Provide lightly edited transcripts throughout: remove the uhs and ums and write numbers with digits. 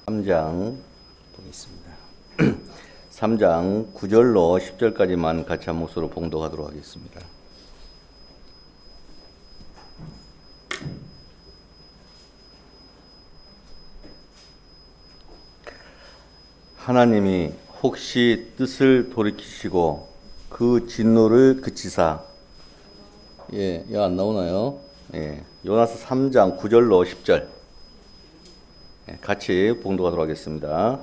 3장 보겠습니다. 3장 9절로 10절까지만 같이 한 목소리로 봉독하도록 하겠습니다. 하나님이 혹시 뜻을 돌이키시고 그 진노를 그치사. 이거 안 나오나요? 요나서 3장 9절로 10절. 같이 봉독하도록 하겠습니다.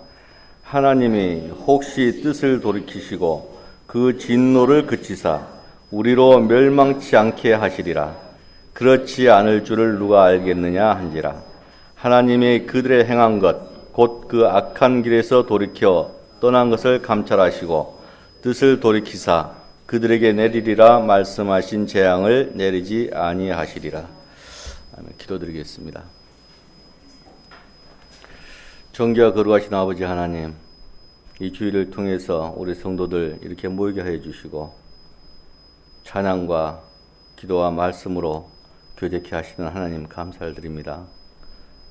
하나님이 혹시 뜻을 돌이키시고 그 진노를 그치사 우리로 멸망치 않게 하시리라. 그렇지 않을 줄을 누가 알겠느냐 한지라. 하나님이 그들의 행한 것 곧 그 악한 길에서 돌이켜 떠난 것을 감찰하시고 뜻을 돌이키사 그들에게 내리리라 말씀하신 재앙을 내리지 아니하시리라. 기도드리겠습니다. 정죄와 거룩하신 아버지 하나님, 이 주일을 통해서 우리 성도들 이렇게 모이게 해 주시고 찬양과 기도와 말씀으로 교제케 하시는 하나님 감사를 드립니다.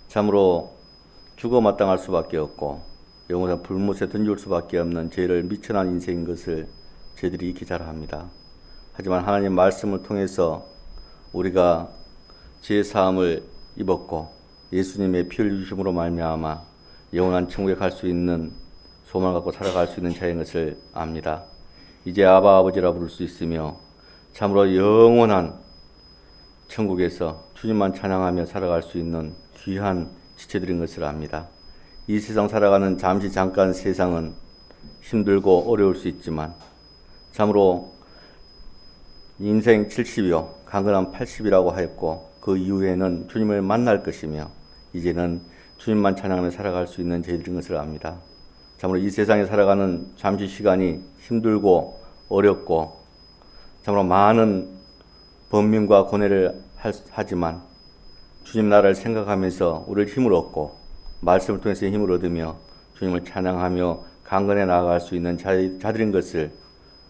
참으로 죽어 마땅할 수밖에 없고 영원한 불못에 던질 수밖에 없는 죄를 미천한 인생인 것을 저희들이 익히 잘 합니다. 하지만 하나님 말씀을 통해서 우리가 죄 사함을 입었고 예수님의 피 흘리심으로 말미암아 영원한 천국에 갈 수 있는 소망을 갖고 살아갈 수 있는 자인 것을 압니다. 이제 아바 아버지라 부를 수 있으며 참으로 영원한 천국에서 주님만 찬양하며 살아갈 수 있는 귀한 지체들인 것을 압니다. 이 세상 살아가는 잠깐 세상은 힘들고 어려울 수 있지만 참으로 인생 70이요 강건한 80이라고 하였고 그 이후에는 주님을 만날 것이며 이제는 주님만 찬양하며 살아갈 수 있는 저희들인 것을 압니다. 참으로 이 세상에 살아가는 잠시 시간이 힘들고 어렵고 참으로 많은 번민과 고뇌를 하지만 주님 나라를 생각하면서 우리를 힘을 얻고 말씀을 통해서 힘을 얻으며 주님을 찬양하며 강건해 나아갈 수 있는 자들인 것을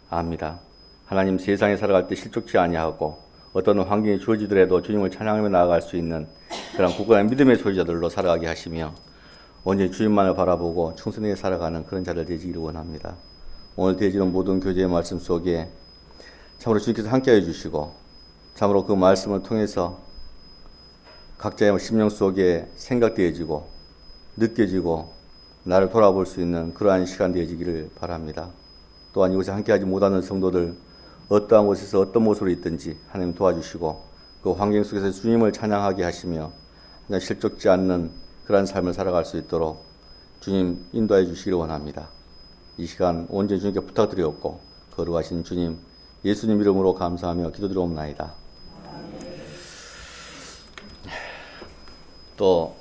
압니다. 하나님 세상에 살아갈 때 실족치 아니하고 어떤 환경이 주어지더라도 주님을 찬양하며 나아갈 수 있는 그런 굳건한 믿음의 소유자들로 살아가게 하시며 온전히 주님만을 바라보고 충성되게 살아가는 그런 자를 되시기를 원합니다. 오늘 되어지는 모든 교제의 말씀 속에 참으로 주님께서 함께해 주시고 참으로 그 말씀을 통해서 각자의 심령 속에 생각되어지고 느껴지고 나를 돌아볼 수 있는 그러한 시간 되어지기를 바랍니다. 또한 이곳에 함께하지 못하는 성도들 어떠한 곳에서 어떤 모습으로 있든지 하나님 도와주시고 그 환경 속에서 주님을 찬양하게 하시며 그냥 실족지 않는 그러한 삶을 살아갈 수 있도록 주님 인도해 주시기를 원합니다. 이 시간 온전히 주님께 부탁드리옵고 거룩하신 주님 예수님 이름으로 감사하며 기도드리옵나이다. 또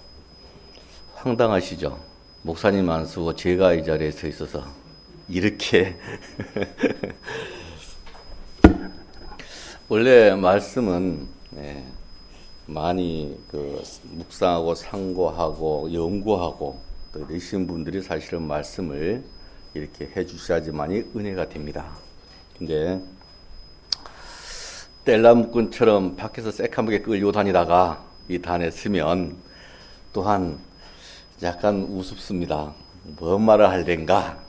황당하시죠? 목사님 안 쓰고 제가 이 자리에 서 있어서 이렇게 원래 말씀은 많이 묵상하고 상고하고 연구하고 또 이러신 분들이 사실은 말씀을 이렇게 해주셔야지만이 은혜가 됩니다. 근데 뗄나무꾼처럼 밖에서 새까맣게 끌고 다니다가 이 단에 서면 또한 약간 우습습니다. 뭔 말을 할랜가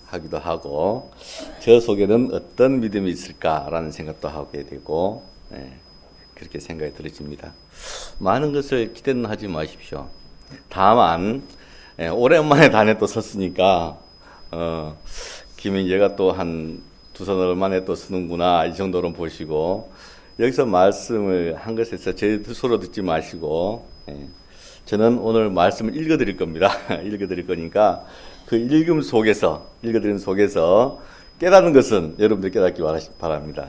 하기도 하고 저 속에는 어떤 믿음이 있을까라는 생각도 하게 되고 그렇게 생각이 들어집니다. 많은 것을 기대는 하지 마십시오. 다만 오랜만에 단에 또 섰으니까 김인재가 또 한 두 선을 만에 또 쓰는구나 이 정도로 보시고 여기서 말씀을 한 것에서 제 스스로 듣지 마시고 저는 오늘 말씀을 읽어드릴 겁니다. 읽어드릴 거니까 그 읽음 속에서 읽어드리는 속에서 깨닫는 것은 여러분들 깨닫기 바랍니다.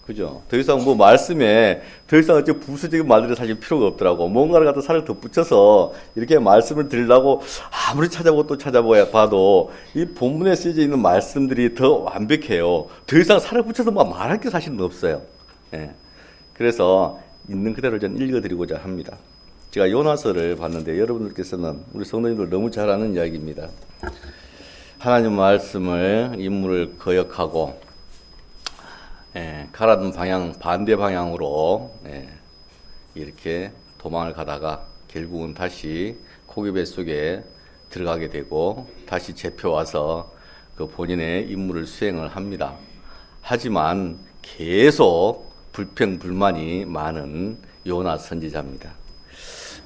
그죠? 더 이상 말씀에 더 이상 어째 부수적인 말들이 사실 필요가 없더라고. 뭔가를 갖다 살을 덧붙여서 이렇게 말씀을 드리려고 아무리 찾아보고 또 찾아봐도 이 본문에 쓰여져 있는 말씀들이 더 완벽해요. 더 이상 살을 붙여서 말할 게 사실은 없어요. 그래서 있는 그대로 전 읽어드리고자 합니다. 제가 요나서를 봤는데 여러분들께서는 우리 성도님들 너무 잘 아는 이야기입니다. 하나님 말씀을 인물을 거역하고 가라던 방향 반대 방향으로 이렇게 도망을 가다가 결국은 다시 포기배 속에 들어가게 되고 다시 잡혀와서 그 본인의 임무를 수행을 합니다. 하지만 계속 불평불만이 많은 요나 선지자입니다.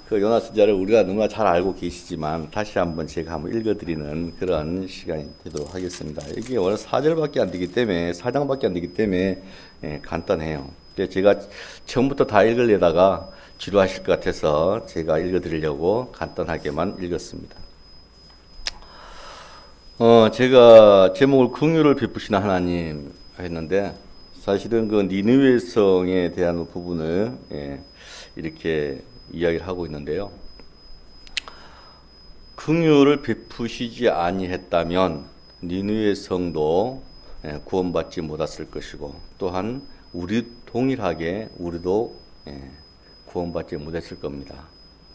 그 요나 선지자를 우리가 너무나 잘 알고 계시지만 다시 한번 제가 한번 읽어드리는 그런 시간이 되도록 하겠습니다. 이게 원래 4절밖에 안 되기 때문에 4장밖에 안 되기 때문에 간단해요. 제가 처음부터 다 읽으려다가 지루하실 것 같아서 제가 읽어드리려고 간단하게만 읽었습니다. 제가 제목을 긍휼을 베푸시는 하나님 했는데 사실은 그 니느웨 성에 대한 부분을 이렇게 이야기를 하고 있는데요. 긍휼을 베푸시지 아니했다면 니느웨 성도 구원받지 못했을 것이고 또한 우리 동일하게 우리도 구원받지 못했을 겁니다.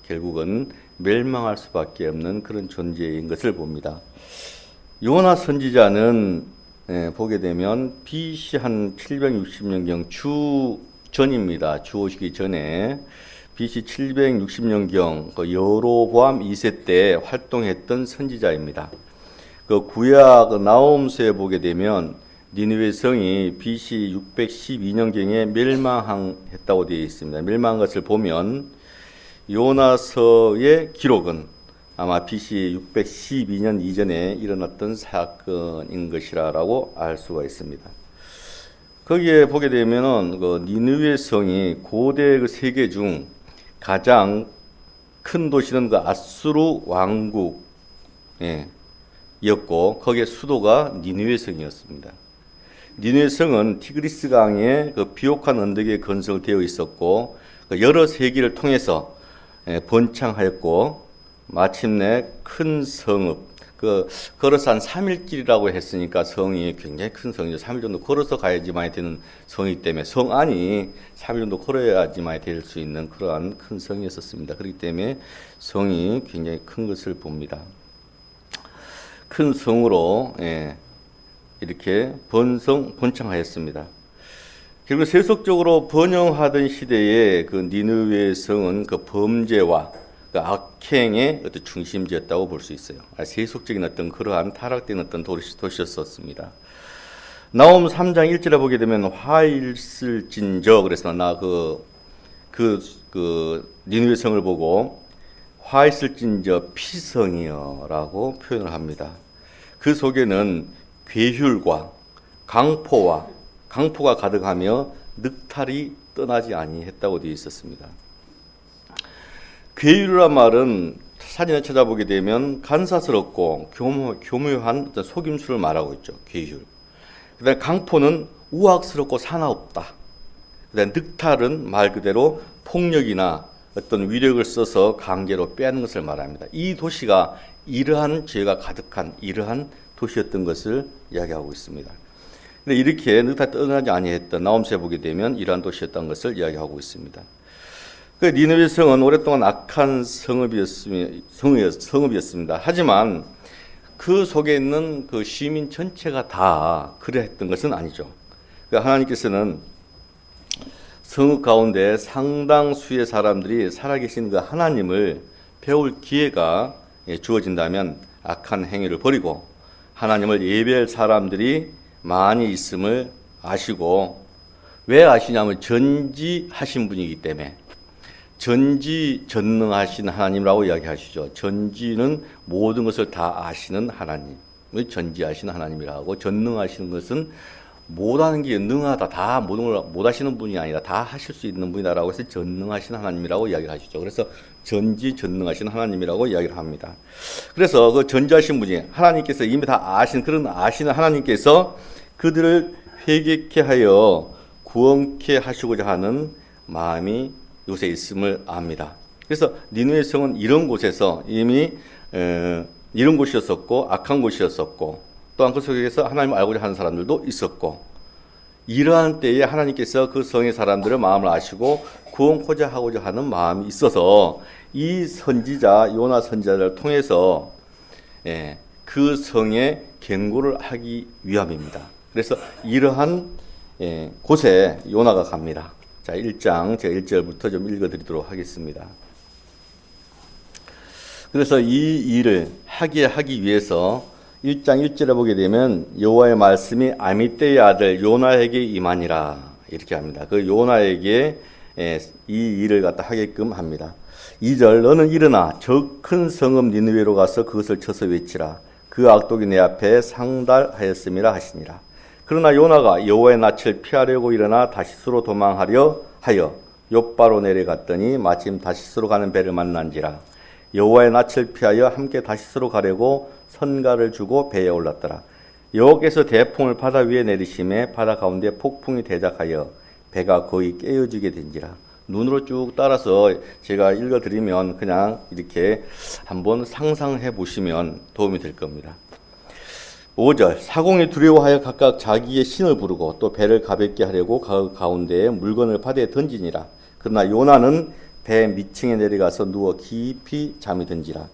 결국은 멸망할 수밖에 없는 그런 존재인 것을 봅니다. 요나 선지자는 보게 되면 BC 한 760년경 주 전입니다. 주 오시기 전에 BC 760년경 그 여로보암 2세 때 활동했던 선지자입니다. 그 구약 나홈서에 보게 되면 니느웨 성이 BC 612년경에 멸망했다고 되어 있습니다. 멸망한 것을 보면 요나서의 기록은 아마 BC 612년 이전에 일어났던 사건인 것이라고 알 수가 있습니다. 거기에 보게 되면은 그 니느웨 성이 고대 그 세계 중 가장 큰 도시는 그 아수르 왕국이었고 거기에 수도가 니느웨 성이었습니다. 니느웨 성은 티그리스 강의 그 비옥한 언덕에 건설되어 있었고 여러 세기를 통해서 번창하였고 마침내 큰 성읍 걸어서 한 3일길이라고 했으니까 성이 굉장히 큰 성이죠. 3일 정도 걸어서 가야지만 되는 성이기 때문에 성 안이 3일 정도 걸어야지만 될 수 있는 그러한 큰 성이었습니다. 그렇기 때문에 성이 굉장히 큰 것을 봅니다. 큰 성으로 이렇게 번창하였습니다. 결국 세속적으로 번영하던 시대에 그 니느웨 성은 그 범죄와 그 악행의 어떤 중심지였다고 볼 수 있어요. 세속적인 어떤 그러한 타락된 어떤 도시였었습니다. 나홈 3장 1절에 보게 되면 화 있을진저 그래서 나 니느웨 성을 보고 화 있을진저 피성이여라고 표현을 합니다. 그 속에는 괴휼과 강포가 가득하며 늑탈이 떠나지 아니했다고 되어 있었습니다. 괴휼이란 말은 사진을 찾아보게 되면 간사스럽고 교묘한 어떤 속임수를 말하고 있죠. 괴휼. 그다음에 강포는 우악스럽고 사나웠다. 그다음에 늑탈은 말 그대로 폭력이나 어떤 위력을 써서 강제로 빼앗는 것을 말합니다. 이 도시가 이러한 죄가 가득한 이러한 도시였던 것을 이야기하고 있습니다. 근데 이렇게 늑탈 떠나지 아니했던 나홈서에 보게 되면 이러한 도시였던 것을 이야기하고 있습니다. 그 니느웨 성은 오랫동안 악한 성읍이었습니다. 하지만 그 속에 있는 그 시민 전체가 다 그랬던 것은 아니죠. 그러니까 하나님께서는 성읍 가운데 상당수의 사람들이 살아계신 그 하나님을 배울 기회가 주어진다면 악한 행위를 버리고 하나님을 예배할 사람들이 많이 있음을 아시고 왜 아시냐면 전지하신 분이기 때문에 전지전능하신 하나님이라고 이야기하시죠. 전지는 모든 것을 다 아시는 하나님을 전지하시는 하나님이라고 하고 전능하시는 것은 못하는 게 능하다. 다 모든 걸 못하시는 분이 아니라 다 하실 수 있는 분이다라고 해서 전능하신 하나님이라고 이야기를 하시죠. 그래서 전지전능하신 하나님이라고 이야기를 합니다. 그래서 그 전지하신 분이 하나님께서 이미 다 아시는 하나님께서 그들을 회개케 하여 구원케 하시고자 하는 마음이 요새 있음을 압니다. 그래서 니느웨 성은 이런 곳에서 이미 이런 곳이었었고 악한 곳이었었고 또한 그 속에서 하나님을 알고자 하는 사람들도 있었고 이러한 때에 하나님께서 그 성의 사람들의 마음을 아시고 구원코자 하고자 하는 마음이 있어서 이 선지자 요나 선지자를 통해서 그 성에 경고를 하기 위함입니다. 그래서 이러한 곳에 요나가 갑니다. 자, 1장 제가 1절부터 좀 읽어드리도록 하겠습니다. 그래서 이 일을 하기 위해서 1장 1절에 보게 되면 여호와의 말씀이 아미떼의 아들 요나에게 임하니라 이렇게 합니다. 그 요나에게 이 일을 갖다 하게끔 합니다. 2절 너는 일어나 저 큰 성읍 니느웨로 가서 그것을 쳐서 외치라. 그 악독이 내 앞에 상달하였음이라 하시니라. 그러나 요나가 여호와의 낯을 피하려고 일어나 다시스로 도망하려 하여 욥바로 내려갔더니 마침 다시스로 가는 배를 만난지라. 여호와의 낯을 피하여 함께 다시스로 가려고 선가를 주고 배에 올랐더라. 여호와께서 대풍을 바다 위에 내리심에 바다 가운데 폭풍이 대작하여 배가 거의 깨어지게 된지라. 눈으로 쭉 따라서 제가 읽어드리면 그냥 이렇게 한번 상상해 보시면 도움이 될 겁니다. 5절 사공이 두려워하여 각각 자기의 신을 부르고 또 배를 가볍게 하려고 가운데에 물건을 바다에 던지니라. 그러나 요나는 배 밑층에 내려가서 누워 깊이 잠이 든지라.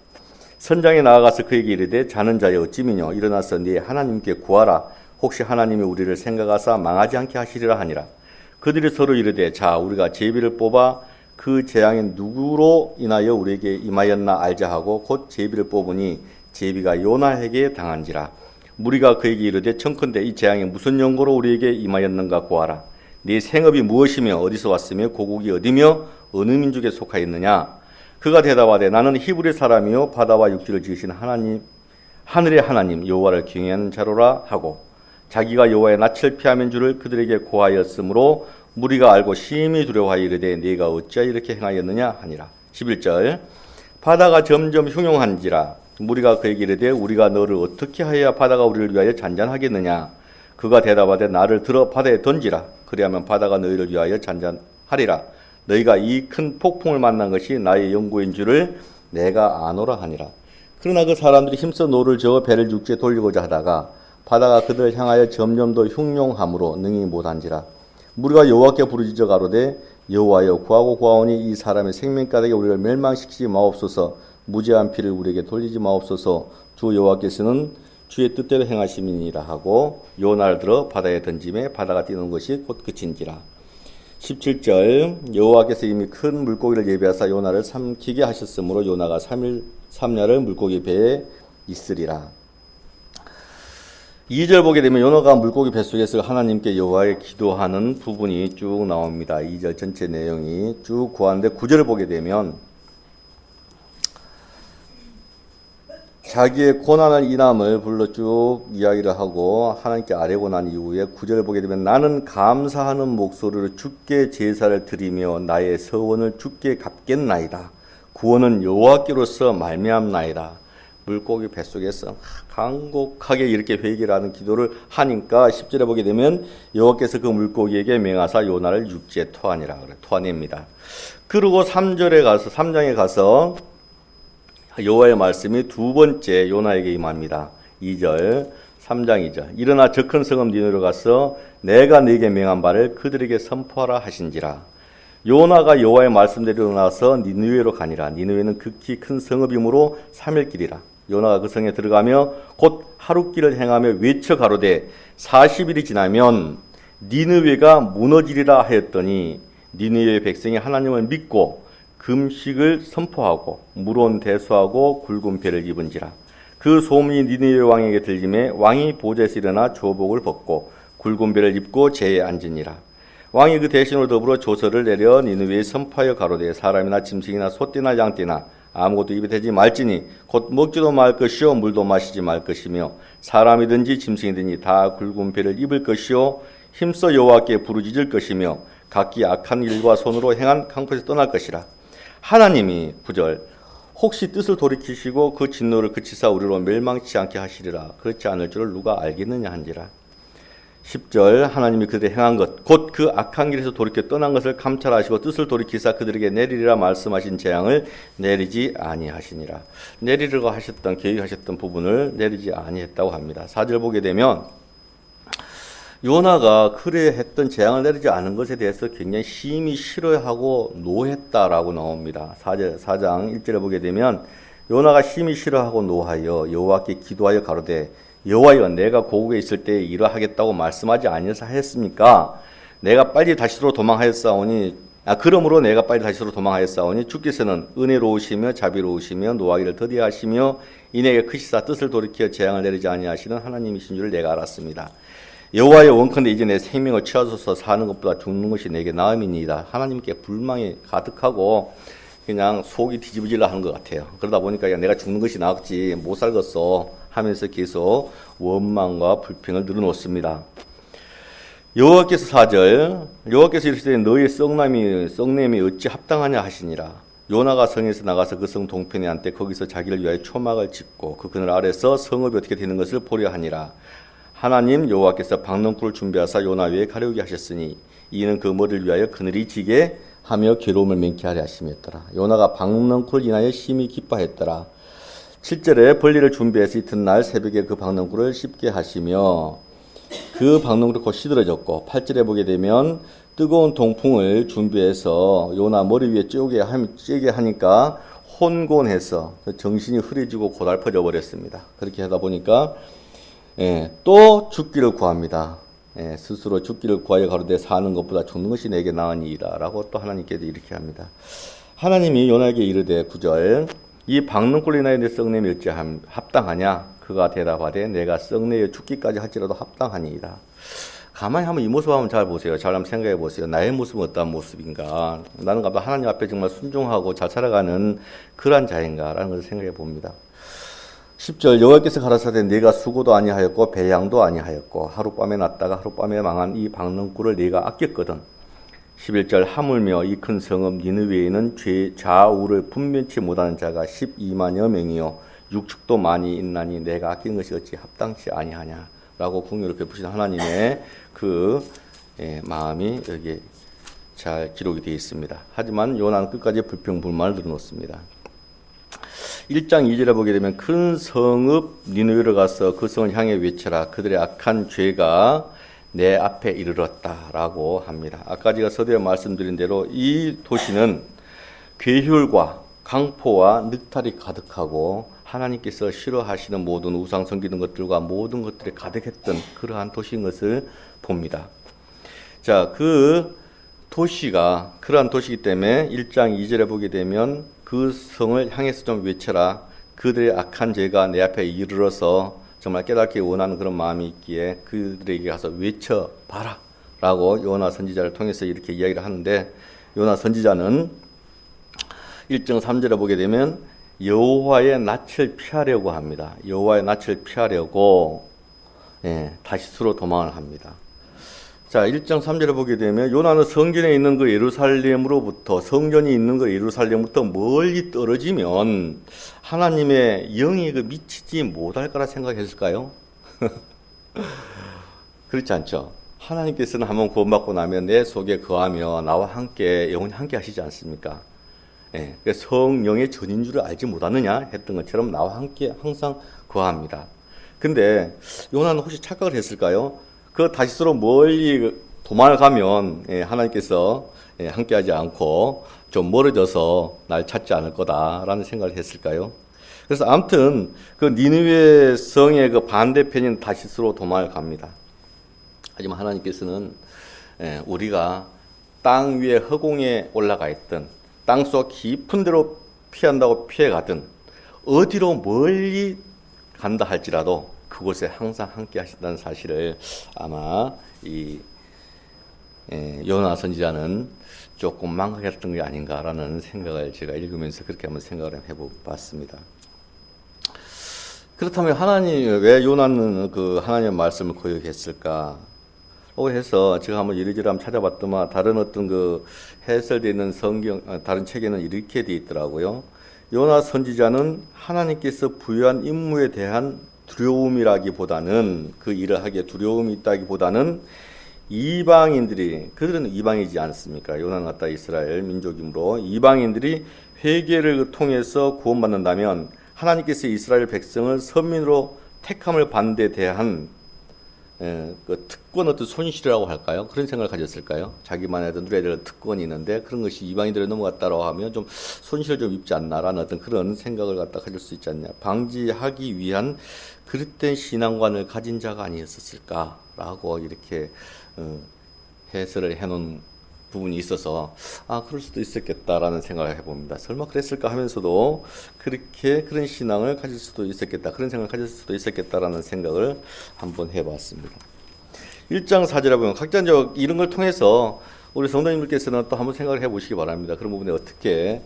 선장에 나아가서 그에게 이르되 자는 자여 어찌미뇨 일어나서 네 하나님께 구하라. 혹시 하나님이 우리를 생각하사 망하지 않게 하시리라 하니라. 그들이 서로 이르되 자 우리가 제비를 뽑아 그 재앙이 누구로 인하여 우리에게 임하였나 알자 하고 곧 제비를 뽑으니 제비가 요나에게 당한지라. 무리가 그에게 이르되 청컨대 이 재앙이 무슨 연고로 우리에게 임하였는가 고하라. 네 생업이 무엇이며 어디서 왔으며 고국이 어디며 어느 민족에 속하였느냐. 그가 대답하되 나는 히브리 사람이요 바다와 육지를 지으신 하나님 하늘의 하나님 여호와를 경외하는 자로라 하고 자기가 여호와의 낯을 피하면 줄을 그들에게 고하였으므로 무리가 알고 심히 두려워하여 이르되 네가 어찌하여 이렇게 행하였느냐 하니라. 11절 바다가 점점 흉용한지라. 무리가 그에게 이르되 우리가 너를 어떻게 하여야 바다가 우리를 위하여 잔잔하겠느냐. 그가 대답하되 나를 들어 바다에 던지라. 그리하면 바다가 너희를 위하여 잔잔하리라. 너희가 이 큰 폭풍을 만난 것이 나의 연고인 줄을 내가 아노라 하니라. 그러나 그 사람들이 힘써 노를 저어 배를 육지에 돌리고자 하다가 바다가 그들을 향하여 점점 더 흉용함으로 능히 못한지라. 무리가 여호와께 부르짖어 가로되 여호와여 구하고 구하오니 이 사람의 생명가닥에 우리를 멸망시키지 마옵소서. 무죄한 피를 우리에게 돌리지 마옵소서. 주 여호와께서는 주의 뜻대로 행하심이니라 하고 요나를 들어 바다에 던짐에 바다가 뛰는 것이 곧 그친지라. 17절 여호와께서 이미 큰 물고기를 예비하사 요나를 삼키게 하셨으므로 요나가 3일 3야를 물고기 배에 있으리라. 2절 보게 되면 요나가 물고기 뱃속에서 하나님께 여호와에 기도하는 부분이 쭉 나옵니다. 2절 전체 내용이 쭉 구하는데 9절을 보게 되면 자기의 고난을 인함을 불러 쭉 이야기를 하고 하나님께 아뢰고 난 이후에 9절을 보게 되면 나는 감사하는 목소리로 주께 제사를 드리며 나의 서원을 주께 갚겠나이다. 구원은 여호와께로서 말미암나이다. 물고기 뱃속에서 간곡하게 이렇게 회개를 하는 기도를 하니까 10절에 보게 되면 여호와께서 그 물고기에게 명하사 요나를 육지에 토하니라 그래. 토하냅니다. 그리고 3장에 가서 여호와의 말씀이 두 번째 요나에게 임합니다. 2절 3장 2절 일어나 저 큰 성읍 니느웨로 가서 내가 네게 명한 바를 그들에게 선포하라 하신지라. 요나가 여호와의 말씀대로 일어나서 니느웨로 가니라. 니느웨는 극히 큰 성읍이므로 3일 길이라. 요나가 그 성에 들어가며 곧 하룻길을 행하며 외쳐 가로되 40일이 지나면 니느웨가 무너지리라 하였더니 니느웨의 백성이 하나님을 믿고 금식을 선포하고 물온 대수하고 굵은 배를 입은지라. 그 소문이 니느웨 왕에게 들림에 왕이 보좌에서 일어나 조복을 벗고 굵은 배를 입고 제에 앉으니라. 왕이 그 대신으로 더불어 조서를 내려 니느웨에 선포하여 가로되 사람이나 짐승이나 소떼나 양떼나 아무것도 입에 대지 말지니 곧 먹지도 말 것이요 물도 마시지 말 것이며 사람이든지 짐승이든지 다 굵은 배를 입을 것이요 힘써 여호와께 부르짖을 것이며 각기 악한 일과 손으로 행한 강포에서 떠날 것이라. 하나님이 9절 혹시 뜻을 돌이키시고 그 진노를 그치사 우리로 멸망치 않게 하시리라. 그렇지 않을 줄을 누가 알겠느냐 한지라. 10절 하나님이 그들의 행한 것 곧 그 악한 길에서 돌이켜 떠난 것을 감찰하시고 뜻을 돌이키사 그들에게 내리리라 말씀하신 재앙을 내리지 아니하시니라. 내리려고 하셨던 계획하셨던 부분을 내리지 아니했다고 합니다. 4절 보게 되면 요나가 그래 했던 재앙을 내리지 않은 것에 대해서 굉장히 심히 싫어하고 노했다라고 나옵니다. 4장 1절에 보게 되면 요나가 심히 싫어하고 노하여 여호와께 기도하여 가로되 여호와여 내가 고국에 있을 때에 이러하겠다고 말씀하지 아니하사 하였습니까? 내가 빨리 다시로 도망하였사오니 그러므로 내가 빨리 다시로 도망하였사오니 주께서는 은혜로우시며 자비로우시며 노하기를 더디하시며 이내게 크시사 뜻을 돌이켜 재앙을 내리지 아니하시는 하나님이신 줄을 내가 알았습니다. 여호와의 원컨대 이제 내 생명을 취하소서. 사는 것보다 죽는 것이 내게 나음이니이다. 하나님께 불망이 가득하고 그냥 속이 뒤집어질라 하는 것 같아요. 그러다 보니까 내가 죽는 것이 나았지 못 살겠어 하면서 계속 원망과 불평을 늘어놓습니다. 여호와께서 4절 여호와께서 이르시되 너희의 썩냄이 어찌 합당하냐 하시니라. 요나가 성에서 나가서 그 성 동편에 앉되 거기서 자기를 위하여 초막을 짓고 그 그늘 아래서 성읍이 어떻게 되는 것을 보려 하니라. 하나님 여호와께서 박넝쿨을 준비하사 요나 위에 가려우게 하셨으니 이는 그 머리를 위하여 그늘이 지게 하며 괴로움을 맹케하려 하심이었더라. 요나가 박넝쿨 인하여 심히 기뻐했더라. 7절에 벌리를 준비해서 이튿날 새벽에 그 박넝쿨을 씹게 하시며 그 박농도 곧 시들어졌고 8절에 보게 되면 뜨거운 동풍을 준비해서 요나 머리 위에 쬐게 하니까 혼곤해서 정신이 흐려지고 고달퍼져 버렸습니다. 그렇게 하다 보니까 또 죽기를 구합니다. 스스로 죽기를 구하여 가로되 사는 것보다 죽는 것이 내게 나으니이다 라고 또 하나님께서 이렇게 합니다. 하나님이 요나에게 이르되 9절 이 박능골 인하여 내 썩냄이 어찌 합당하냐? 그가 대답하되 내가 썩내어 죽기까지 할지라도 합당하니이다. 가만히 한번 이 모습 한번 잘 보세요. 잘 한번 생각해 보세요. 나의 모습은 어떤 모습인가? 나는 하나님 앞에 정말 순종하고 잘 살아가는 그러한 자인가라는 것을 생각해 봅니다. 10절 여호와께서 가라사대 네가 수고도 아니하였고 배양도 아니하였고 하룻밤에 났다가 하룻밤에 망한 이 박능골을 네가 아꼈거든. 11절 하물며 이 큰 성읍 니느웨에는 좌우를 분변치 못하는 자가 12만여 명이요 육축도 많이 있나니 내가 아낀 것이 어찌 합당치 아니하냐 라고 궁유를 베푸신 하나님의 그 마음이 여기에 잘 기록이 되어 있습니다. 하지만 요나는 끝까지 불평불만을 늘어놓습니다. 1장 2절에 보게 되면 큰 성읍 니느웨로 가서 그 성을 향해 외쳐라. 그들의 악한 죄가 내 앞에 이르렀다라고 합니다. 아까 제가 서두에 말씀드린 대로 이 도시는 괴혈과 강포와 늑탈이 가득하고 하나님께서 싫어하시는 모든 우상 섬기는 것들과 모든 것들이 가득했던 그러한 도시인 것을 봅니다. 자, 그 도시가 그러한 도시이기 때문에 1장 2절에 보게 되면 그 성을 향해서 좀 외쳐라. 그들의 악한 죄가 내 앞에 이르러서 정말 깨닫기 원하는 그런 마음이 있기에 그들에게 가서 외쳐봐라 라고 요나 선지자를 통해서 이렇게 이야기를 하는데 요나 선지자는 1장 3절에 보게 되면 여호와의 낯을 피하려고 합니다. 여호와의 낯을 피하려고 다시스로 도망을 합니다. 자, 1장 3절에 보게 되면 요나는 성전에 있는 그 예루살렘으로부터 성전이 있는 그 예루살렘부터 멀리 떨어지면 하나님의 영이 그 미치지 못할 거라 생각했을까요? 그렇지 않죠. 하나님께서는 한번 구원받고 나면 내 속에 거하며 나와 함께 영원히 함께 하시지 않습니까? 성령의 전인 줄을 알지 못하느냐 했던 것처럼 나와 함께 항상 거합니다. 근데 요나는 혹시 착각을 했을까요? 그 다시스로 멀리 도망을 가면 하나님께서 함께하지 않고 좀 멀어져서 날 찾지 않을 거다라는 생각을 했을까요? 그래서 아무튼 그 니느웨 성의 그 반대편인 다시스로 도망을 갑니다. 하지만 하나님께서는 우리가 땅 위에 허공에 올라가 있던 땅속 깊은 데로 피한다고 피해가든 어디로 멀리 간다 할지라도 그곳에 항상 함께 하신다는 사실을 아마 이 요나 선지자는 조금 망각했던 게 아닌가라는 생각을 제가 읽으면서 그렇게 한번 생각을 해봤습니다. 그렇다면 하나님 왜 요나는 그 하나님의 말씀을 거역했을까? 해서 제가 한번 이리저리 한번 찾아봤더만 다른 어떤 그 해설되어 있는 성경 다른 책에는 이렇게 되어 있더라고요. 요나 선지자는 하나님께서 부여한 임무에 대한 두려움이라기보다는 그 일을 하기에 두려움이 있다기보다는 이방인들이 그들은 이방이지 않습니까? 요나는 갖다 이스라엘 민족이므로 이방인들이 회개를 통해서 구원받는다면 하나님께서 이스라엘 백성을 선민으로 택함을 받는 데 대한 그 특권 어떤 손실이라고 할까요? 그런 생각을 가졌을까요? 자기만의 누려야 될 특권이 있는데 그런 것이 이방인들에 넘어갔다라고 하면 좀 손실을 좀 입지 않나라는 어떤 그런 생각을 갖다 가질 수 있지 않냐. 방지하기 위한 그릇된 신앙관을 가진 자가 아니었을까라고 이렇게 해설을 해놓은 부분이 있어서 그럴 수도 있었겠다라는 생각을 해봅니다. 설마 그랬을까 하면서도 그런 신앙을 가질 수도 있었겠다, 그런 생각을 가질 수도 있었겠다라는 생각을 한번 해봤습니다. 1장 4절에 보면 각자 이제 이런 걸 통해서 우리 성도님들께서는 또 한번 생각을 해보시기 바랍니다. 그런 부분에 어떻게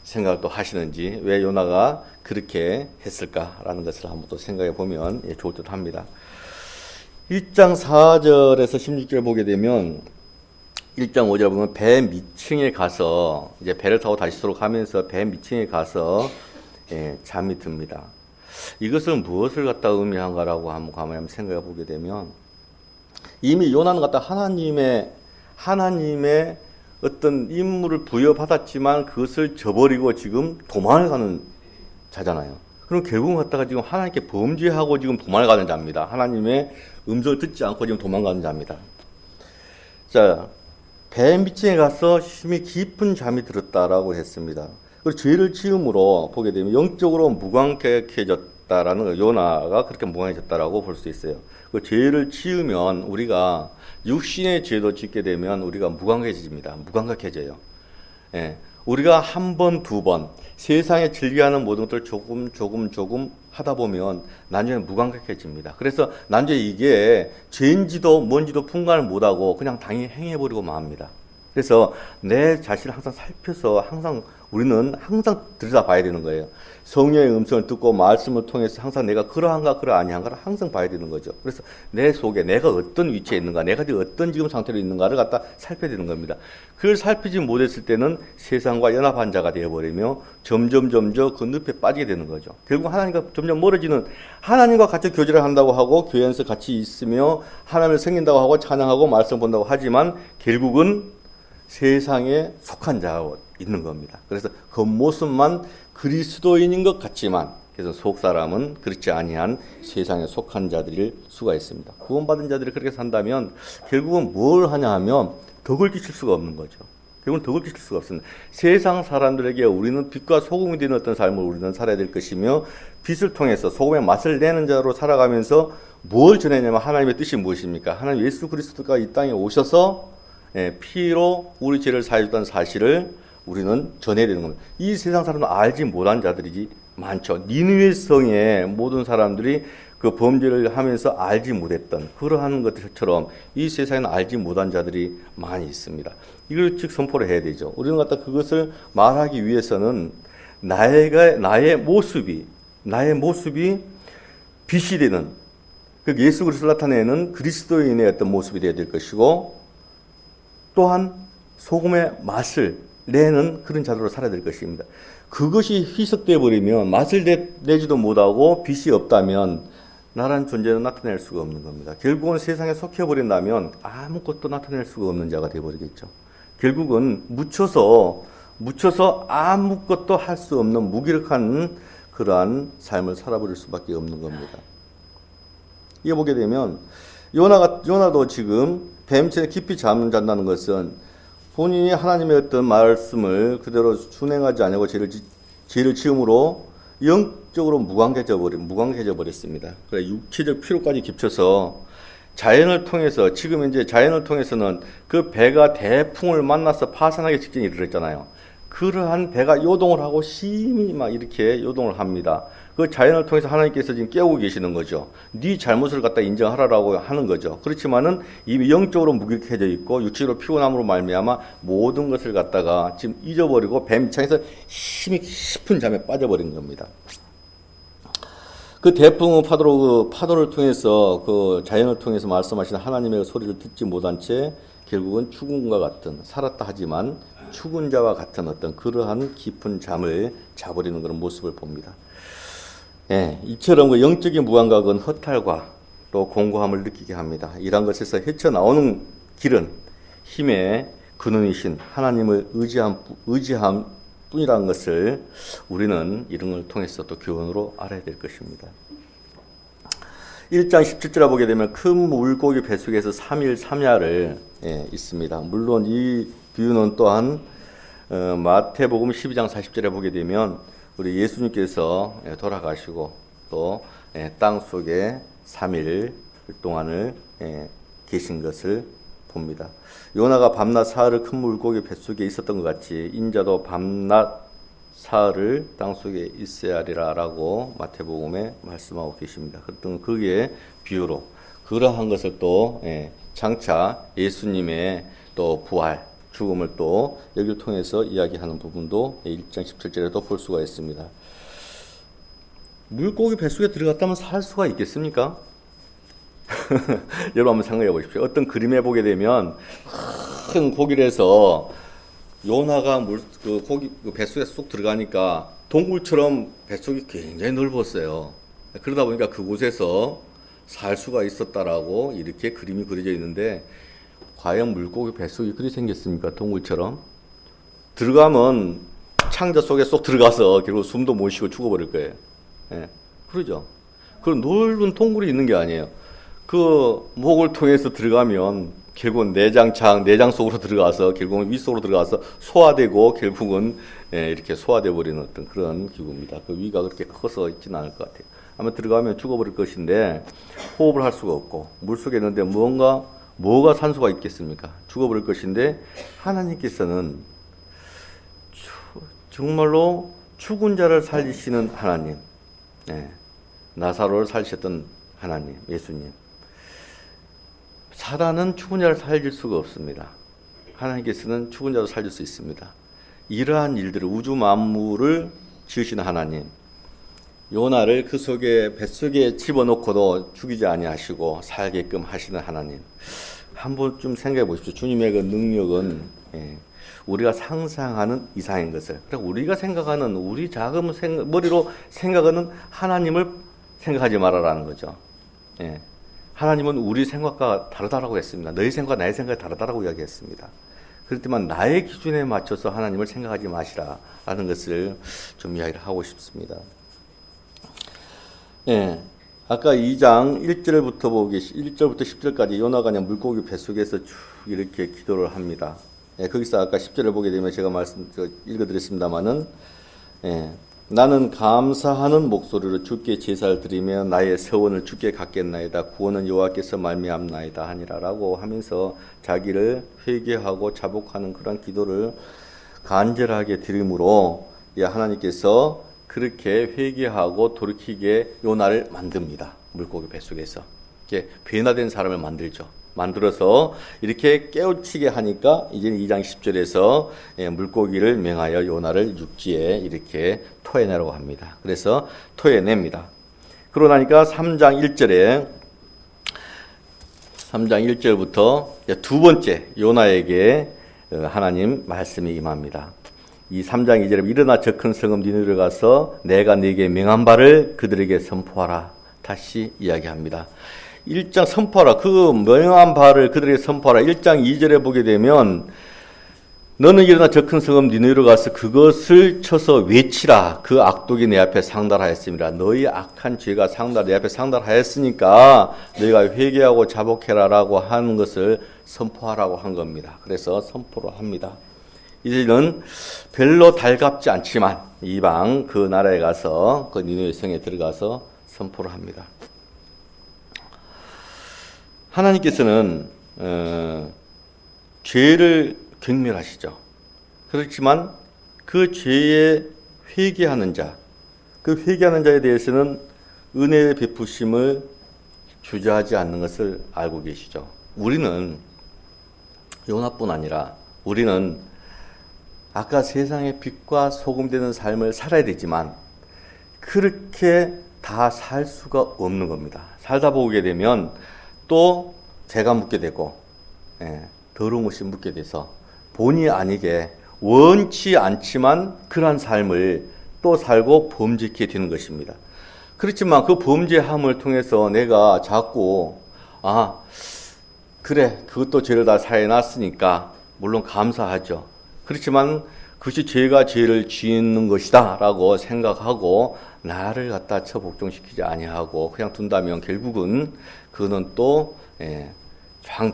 생각을 또 하시는지, 왜 요나가 그렇게 했을까라는 것을 한번 또 생각해 보면 좋을 듯 합니다. 1장 4절에서 16절 보게 되면 1장 5절에 보면 배 밑층에 가서, 이제 배를 타고 다시스로 가면서 배 밑층에 가서 잠이 듭니다. 이것은 무엇을 갖다 의미한가라고 한번 가만히 생각해 보게 되면, 이미 요나는 갖다 하나님의 어떤 임무를 부여받았지만 그것을 저버리고 지금 도망을 가는 자잖아요. 그럼 결국은 갖다가 지금 하나님께 범죄하고 지금 도망을 가는 자입니다. 하나님의 음성을 듣지 않고 지금 도망가는 자입니다. 자, 배 밑에 가서 심히 깊은 잠이 들었다라고 했습니다. 그리고 죄를 지음으로 보게 되면 영적으로 무관객해졌다라는 거, 요나가 그렇게 무관해졌다라고 볼 수 있어요. 그 죄를 지으면, 우리가 육신의 죄도 짓게 되면 우리가 무관객해집니다. 무관객해져요. 우리가 한 번, 두 번 세상에 즐겨하는 모든 것들 조금 하다 보면 나중에 무감각해집니다. 그래서 나중에 이게 죄인지도 뭔지도 분간을 못하고 그냥 당연히 행해버리고 맙니다. 그래서 내 자신을 항상 살펴서 우리는 항상 들여다봐야 되는 거예요. 성령의 음성을 듣고 말씀을 통해서 항상 내가 그러한가 아니한가를 항상 봐야 되는 거죠. 그래서 내 속에 내가 어떤 위치에 있는가, 내가 지금 어떤 지금 상태로 있는가를 갖다 살펴야 되는 겁니다. 그걸 살피지 못했을 때는 세상과 연합한 자가 되어버리며 점점 그 늪에 빠지게 되는 거죠. 결국 하나님과 점점 멀어지는, 하나님과 같이 교제를 한다고 하고 교회 안에서 같이 있으며 하나님을 섬긴다고 하고 찬양하고 말씀 본다고 하지만 결국은 세상에 속한 자가 있는 겁니다. 그래서 겉모습만 그리스도인인 것 같지만 그래서 속사람은 그렇지 아니한 세상에 속한 자들일 수가 있습니다. 구원받은 자들이 그렇게 산다면 결국은 뭘 하냐 하면 덕을 끼칠 수가 없는 거죠. 결국은 덕을 끼칠 수가 없습니다. 세상 사람들에게 우리는 빛과 소금이 되는 어떤 삶을 우리는 살아야 될 것이며, 빛을 통해서 소금의 맛을 내는 자로 살아가면서 뭘 전해냐면 하나님의 뜻이 무엇입니까? 하나님 예수 그리스도가 이 땅에 오셔서 피로 우리 죄를 사해줬다는 사실을 우리는 전해야 되는 겁니다. 이 세상 사람은 알지 못한 자들이 많죠. 니느웨 성의 모든 사람들이 그 범죄를 하면서 알지 못했던 그러한 것들처럼 이 세상에는 알지 못한 자들이 많이 있습니다. 이걸 즉 선포를 해야 되죠. 우리는 갖다 그것을 말하기 위해서는 나의 모습이 빛이 되는, 그 예수 그리스도를 나타내는 그리스도인의 어떤 모습이 되어야 될 것이고, 또한 소금의 맛을 내는 그런 자들로 살아야 될 것입니다. 그것이 희석되어 버리면, 맛을 내지도 못하고 빛이 없다면 나라는 존재는 나타낼 수가 없는 겁니다. 결국은 세상에 속혀버린다면 아무것도 나타낼 수가 없는 자가 되어버리겠죠. 결국은 묻혀서 아무것도 할 수 없는 무기력한 그러한 삶을 살아버릴 수밖에 없는 겁니다. 이거 보게 되면 요나도 지금 뱀처럼 깊이 잠을 잔다는 것은 본인이 하나님의 어떤 말씀을 그대로 순행하지 않고 죄를 지음으로 영적으로 무관해져 버렸습니다. 그래 육체적 피로까지 겹쳐서 자연을 통해서는 그 배가 대풍을 만나서 파산하기 직전에 이르렀잖아요. 그러한 배가 요동을 하고 심히 막 이렇게 요동을 합니다. 그 자연을 통해서 하나님께서 지금 깨우고 계시는 거죠. 네 잘못을 갖다 인정하라고 하는 거죠. 그렇지만은 이미 영적으로 무기력해져 있고 육체로 피곤함으로 말미암아 모든 것을 갖다가 지금 잊어버리고 뱀창에서 힘이 깊은 잠에 빠져버린 겁니다. 그 대풍 파도를 통해서 그 자연을 통해서 말씀하시는 하나님의 소리를 듣지 못한 채 결국은 죽음과 같은, 살았다 하지만 죽은 자와 같은 어떤 그러한 깊은 잠을 자버리는 그런 모습을 봅니다. 이처럼 그 영적인 무감각은 허탈과 또 공고함을 느끼게 합니다. 이러한 것에서 헤쳐나오는 길은 힘의 근원이신 하나님을 의지함 뿐이라는 것을 우리는 이런 걸 통해서 또 교훈으로 알아야 될 것입니다. 1장 17절에 보게 되면 큰 물고기 뱃속에서 3일 3야를 있습니다. 물론 이 비유는 또한 마태복음 12장 40절에 보게 되면 우리 예수님께서 돌아가시고 또 땅 속에 3일 동안을 계신 것을 봅니다. 요나가 밤낮 사흘을 큰 물고기 뱃속에 있었던 것 같이 인자도 밤낮 사흘을 땅속에 있어야 하리라라고 마태복음에 말씀하고 계십니다. 어떤 그게 비유로 그러한 것을 또 장차 예수님의 또 부활, 죽음을 또 여기를 통해서 이야기하는 부분도 1장 17절에도 볼 수가 있습니다. 물고기 뱃속에 들어갔다면 살 수가 있겠습니까? 여러분 한번 생각해 보십시오. 어떤 그림에 보게 되면 큰 고기를 해서 요나가 고기 뱃속에 쏙 들어가니까 동굴처럼 뱃속이 굉장히 넓었어요. 그러다 보니까 그곳에서 살 수가 있었다라고 이렇게 그림이 그려져 있는데 과연 물고기 뱃속이 그리 생겼습니까? 동굴처럼 들어가면 창자 속에 쏙 들어가서 결국 숨도 못 쉬고 죽어버릴 거예요. 그러죠. 그런 넓은 동굴이 있는 게 아니에요. 그 목을 통해서 들어가면 결국은 내장 속으로 들어가서 결국은 윗속으로 들어가서 소화되고 결국은 이렇게 소화돼 버리는 어떤 그런 기구입니다. 그 위가 그렇게 커서 있지는 않을 것 같아요. 아마 들어가면 죽어버릴 것인데 호흡을 할 수가 없고 물속에 있는데 뭐가 산소가 있겠습니까? 죽어버릴 것인데 하나님께서는 정말로 죽은 자를 살리시는 하나님, 나사로를 살리셨던 하나님, 예수님. 사단은 죽은 자를 살릴 수가 없습니다. 하나님께서는 죽은 자를 살릴 수 있습니다. 이러한 일들을 우주 만물을 지으시는 하나님, 요나를 그 속에 뱃속에 집어넣고도 죽이지 아니하시고 살게끔 하시는 하나님. 한번 좀 생각해 보십시오. 주님의 그 능력은 우리가 상상하는 이상인 것을, 그리고 우리가 생각하는 우리 작은 머리로 생각하는 하나님을 생각하지 말아라는 거죠. 하나님은 우리 생각과 다르다라고 했습니다. 너희 생각과 나의 생각이 다르다라고 이야기했습니다. 그렇지만 나의 기준에 맞춰서 하나님을 생각하지 마시라라는 것을 좀 이야기를 하고 싶습니다. 아까 2장 1절부터 10절까지 요나가 그냥 물고기 뱃속에서 쭉 이렇게 기도를 합니다. 거기서 아까 10절을 보게 되면 제가 읽어드렸습니다마는 나는 감사하는 목소리로 주께 제사를 드리며 나의 서원을 주께 갖겠나이다. 구원은 여호와께서 말미암나이다 하니라라고 하면서 자기를 회개하고 자복하는 그런 기도를 간절하게 드림으로 하나님께서 그렇게 회개하고 돌이키게 요나를 만듭니다. 물고기 뱃속에서 이렇게 변화된 사람을 만들죠. 만들어서 이렇게 깨우치게 하니까 이제 2장 10절에서 물고기를 명하여 요나를 육지에 이렇게 토해내라고 합니다. 그래서 토해냅니다. 그러고 나니까 3장 1절부터 두 번째 요나에게 하나님 말씀이 임합니다. 이 3장 2절에 일어나 저 큰 성읍 니느웨로 가서 내가 네게 명한 바를 그들에게 선포하라. 다시 이야기합니다. 1장 선포하라. 그 명한 바를 그들에게 선포하라. 1장 2절에 보게 되면 너는 일어나 저 큰 성읍 니느웨로 가서 그것을 쳐서 외치라. 그 악독이 내 앞에 상달하였습니다. 너희 악한 죄가 내 앞에 상달하였으니까 너희가 회개하고 자복해라라고 하는 것을 선포하라고 한 겁니다. 그래서 선포를 합니다. 이제는 별로 달갑지 않지만 이방 그 나라에 가서 그 니느웨 성에 들어가서 선포를 합니다. 하나님께서는 죄를 경멸하시죠. 그렇지만 그 죄에 회개하는 자, 그 회개하는 자에 대해서는 은혜의 베푸심을 주저하지 않는 것을 알고 계시죠. 우리는 요나뿐 아니라 우리는 아까 세상의 빛과 소금 되는 삶을 살아야 되지만 그렇게 다 살 수가 없는 겁니다. 살다 보게 되면 또 죄가 묻게 되고 더러운 것이 묻게 돼서 본의 아니게 원치 않지만 그러한 삶을 또 살고 범죄케 되는 것입니다. 그렇지만 그 범죄함을 통해서 내가 자꾸 그래 그것도 죄를 다 사해놨으니까 물론 감사하죠. 그렇지만 그것이 죄가 죄를 짓는 것이다 라고 생각하고 나를 갖다 처복종시키지 아니하고 그냥 둔다면 결국은 그는 또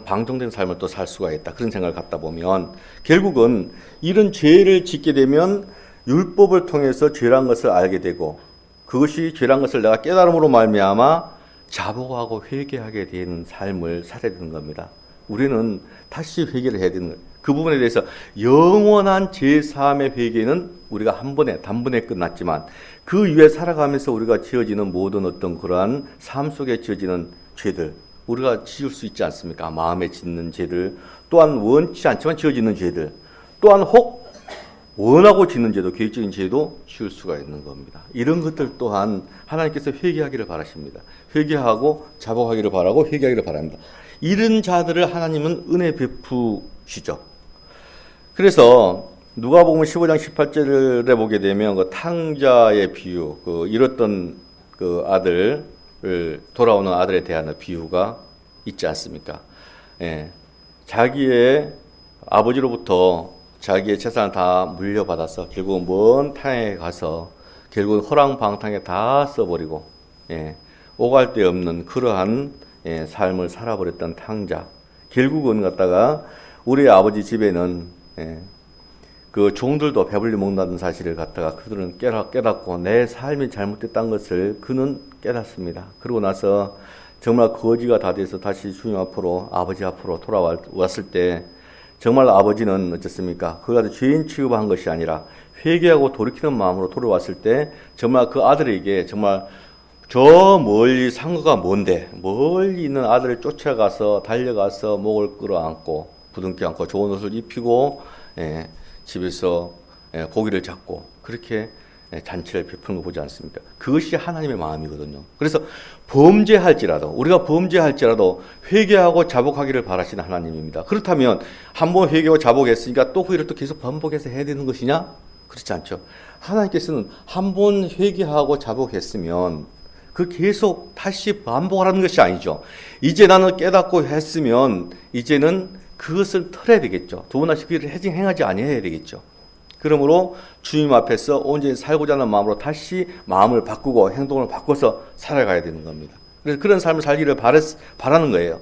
방종된 삶을 또 살 수가 있다. 그런 생각을 갖다 보면 결국은 이런 죄를 짓게 되면 율법을 통해서 죄란 것을 알게 되고 그것이 죄란 것을 내가 깨달음으로 말미암아 자복하고 회개하게 되는 삶을 살아야 되는 겁니다. 우리는 다시 회개를 해야 되는 거예요. 그 부분에 대해서 영원한 제3의 회개는 우리가 한 번에 단번에 끝났지만 그 위에 살아가면서 우리가 지어지는 모든 어떤 그러한 삶 속에 지어지는 죄들, 우리가 지을 수 있지 않습니까? 마음에 짓는 죄들, 또한 원치 않지만 지어지는 죄들, 또한 혹 원하고 짓는 죄도, 계획적인 죄도 지을 수가 있는 겁니다. 이런 것들 또한 하나님께서 회개하기를 바라십니다. 회개하고 자복하기를 바라고 회개하기를 바랍니다. 이런 자들을 하나님은 은혜 베푸시죠. 그래서 누가복음 15장 18절에 보게 되면 그 탕자의 비유, 그 잃었던 그 아들을 돌아오는 아들에 대한 비유가 있지 않습니까? 예. 자기의 아버지로부터 자기의 재산을 다 물려받아서 결국 먼 땅에 가서 결국 허랑방탕에 다 써버리고, 예. 오갈 데 없는 그러한 삶을 살아버렸던 탕자. 결국은 갖다가 우리 아버지 집에는 그 종들도 배불리 먹는다는 사실을 갖다가 그들은 깨닫고 내 삶이 잘못됐다는 것을 그는 깨닫습니다. 그러고 나서 정말 거지가 다 돼서 다시 주님 앞으로, 아버지 앞으로 돌아왔을 때 정말 아버지는 어쨌습니까? 그가 죄인 취급한 것이 아니라 회개하고 돌이키는 마음으로 돌아왔을 때 정말 그 아들에게 정말 저 멀리 상거가 뭔데 멀리 있는 아들을 쫓아가서 달려가서 목을 끌어안고 부둥켜 안고 좋은 옷을 입히고 집에서 고기를 잡고 그렇게 잔치를 베푸는 거 보지 않습니까? 그것이 하나님의 마음이거든요. 그래서 범죄할지라도 우리가 범죄할지라도 회개하고 자복하기를 바라시는 하나님입니다. 그렇다면 한번 회개하고 자복했으니까 또 그 일을 또 계속 반복해서 해야 되는 것이냐? 그렇지 않죠. 하나님께서는 한번 회개하고 자복했으면 그 계속 다시 반복하라는 것이 아니죠. 이제 나는 깨닫고 했으면 이제는 그것을 털어야 되겠죠. 두 번 다시 그 일을 행하지 아니해야 되겠죠. 그러므로 주님 앞에서 온전히 살고자 하는 마음으로 다시 마음을 바꾸고 행동을 바꿔서 살아가야 되는 겁니다. 그래서 그런 삶을 살기를 바라는 거예요.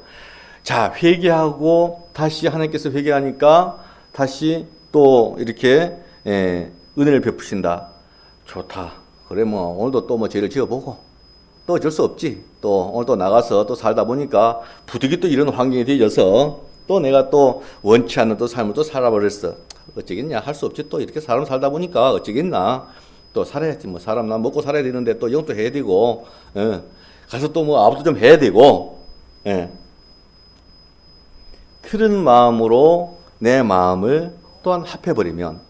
자, 회개하고 다시 하나님께서 회개하니까 다시 또 이렇게 은혜를 베푸신다. 좋다. 그래 뭐 오늘도 또 뭐 죄를 지어보고 또 어쩔 수 없지. 또 오늘 또 나가서 또 살다 보니까 부득이 또 이런 환경이 되어져서 또 내가 또 원치 않는 또 삶을 또 살아버렸어. 어쩌겠냐. 할 수 없지. 또 이렇게 사람 살다 보니까 어쩌겠나. 또 살아야지. 뭐 사람 나 먹고 살아야 되는데 또 영도 해야 되고, 가서 또 뭐 아부도 좀 해야 되고, 그런 마음으로 내 마음을 또한 합해버리면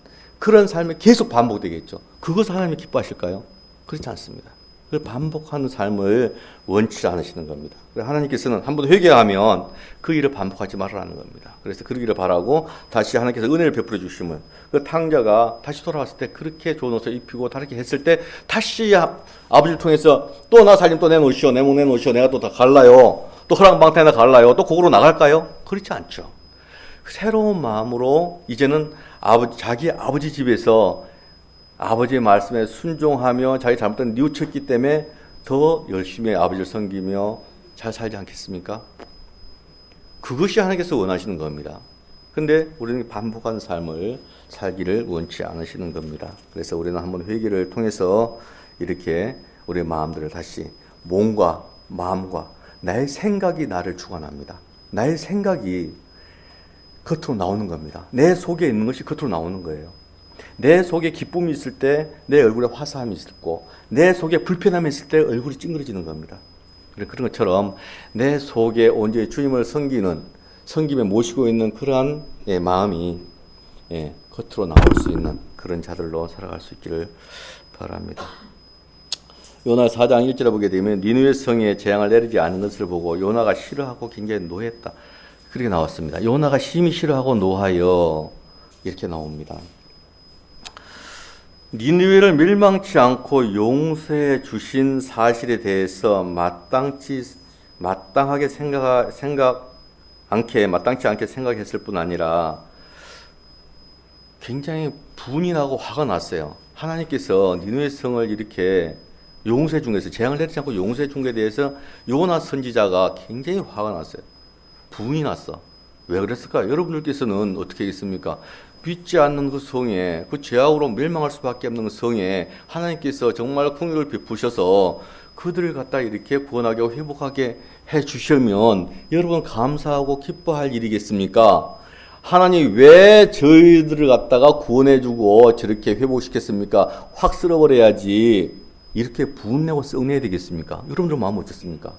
그런 삶이 계속 반복되겠죠. 그것을 하나님이 기뻐하실까요? 그렇지 않습니다. 그 반복하는 삶을 원치 않으시는 겁니다. 그래서 하나님께서는 한번 회개하면 그 일을 반복하지 말라는 겁니다. 그래서 그러기를 바라고 다시 하나님께서 은혜를 베풀어 주시면 그 탕자가 다시 돌아왔을 때 그렇게 좋은 옷을 입히고 다르게 했을 때 다시 아버지를 통해서 또 나 살림 또 내놓으시오, 내 목 내놓으시오, 내가 또 다 갈라요, 또 허랑방탕에나 갈라요, 또 거기로 나갈까요? 그렇지 않죠. 새로운 마음으로 이제는 자기 아버지 집에서 아버지의 말씀에 순종하며 자기 잘못된 뉘우쳤기 때문에 더 열심히 아버지를 섬기며 잘 살지 않겠습니까? 그것이 하나님께서 원하시는 겁니다. 근데 우리는 반복한 삶을 살기를 원치 않으시는 겁니다. 그래서 우리는 한번 회개를 통해서 이렇게 우리의 마음들을 다시 몸과 마음과 나의 생각이 나를 주관합니다. 나의 생각이 겉으로 나오는 겁니다. 내 속에 있는 것이 겉으로 나오는 거예요. 내 속에 기쁨이 있을 때 내 얼굴에 화사함이 있고 내 속에 불편함이 있을 때 얼굴이 찡그러지는 겁니다. 그런 것처럼 내 속에 온전히 주님을 섬김에 모시고 있는 그러한 마음이 겉으로 나올 수 있는 그런 자들로 살아갈 수 있기를 바랍니다. 요나 4장 1절에 보게 되면 니느웨 성에 재앙을 내리지 않은 것을 보고 요나가 싫어하고 굉장히 노했다. 그렇게 나왔습니다. 요나가 심히 싫어하고 노하여 이렇게 나옵니다. 니느웨를 멸망치 않고 용서해 주신 사실에 대해서 마땅치 않게 생각했을 뿐 아니라 굉장히 분이 나고 화가 났어요. 하나님께서 니느웨 성을 이렇게 용서해 준 것에 재앙을 내리지 않고 용서해 준 것에 대해서 요나 선지자가 굉장히 화가 났어요. 분이 났어. 왜 그랬을까? 여러분들께서는 어떻게 하겠습니까? 믿지 않는 그 성에, 그 죄악으로 멸망할 수밖에 없는 그 성에 하나님께서 정말 긍휼을 베푸셔서 그들을 갖다 이렇게 구원하게 하고 회복하게 해 주시면 여러분 감사하고 기뻐할 일이겠습니까? 하나님 왜 저희들을 갖다가 구원해 주고 저렇게 회복시켰습니까? 확 쓸어버려야지 이렇게 분내고 썩내야 되겠습니까? 여러분들 마음 어떻습니까?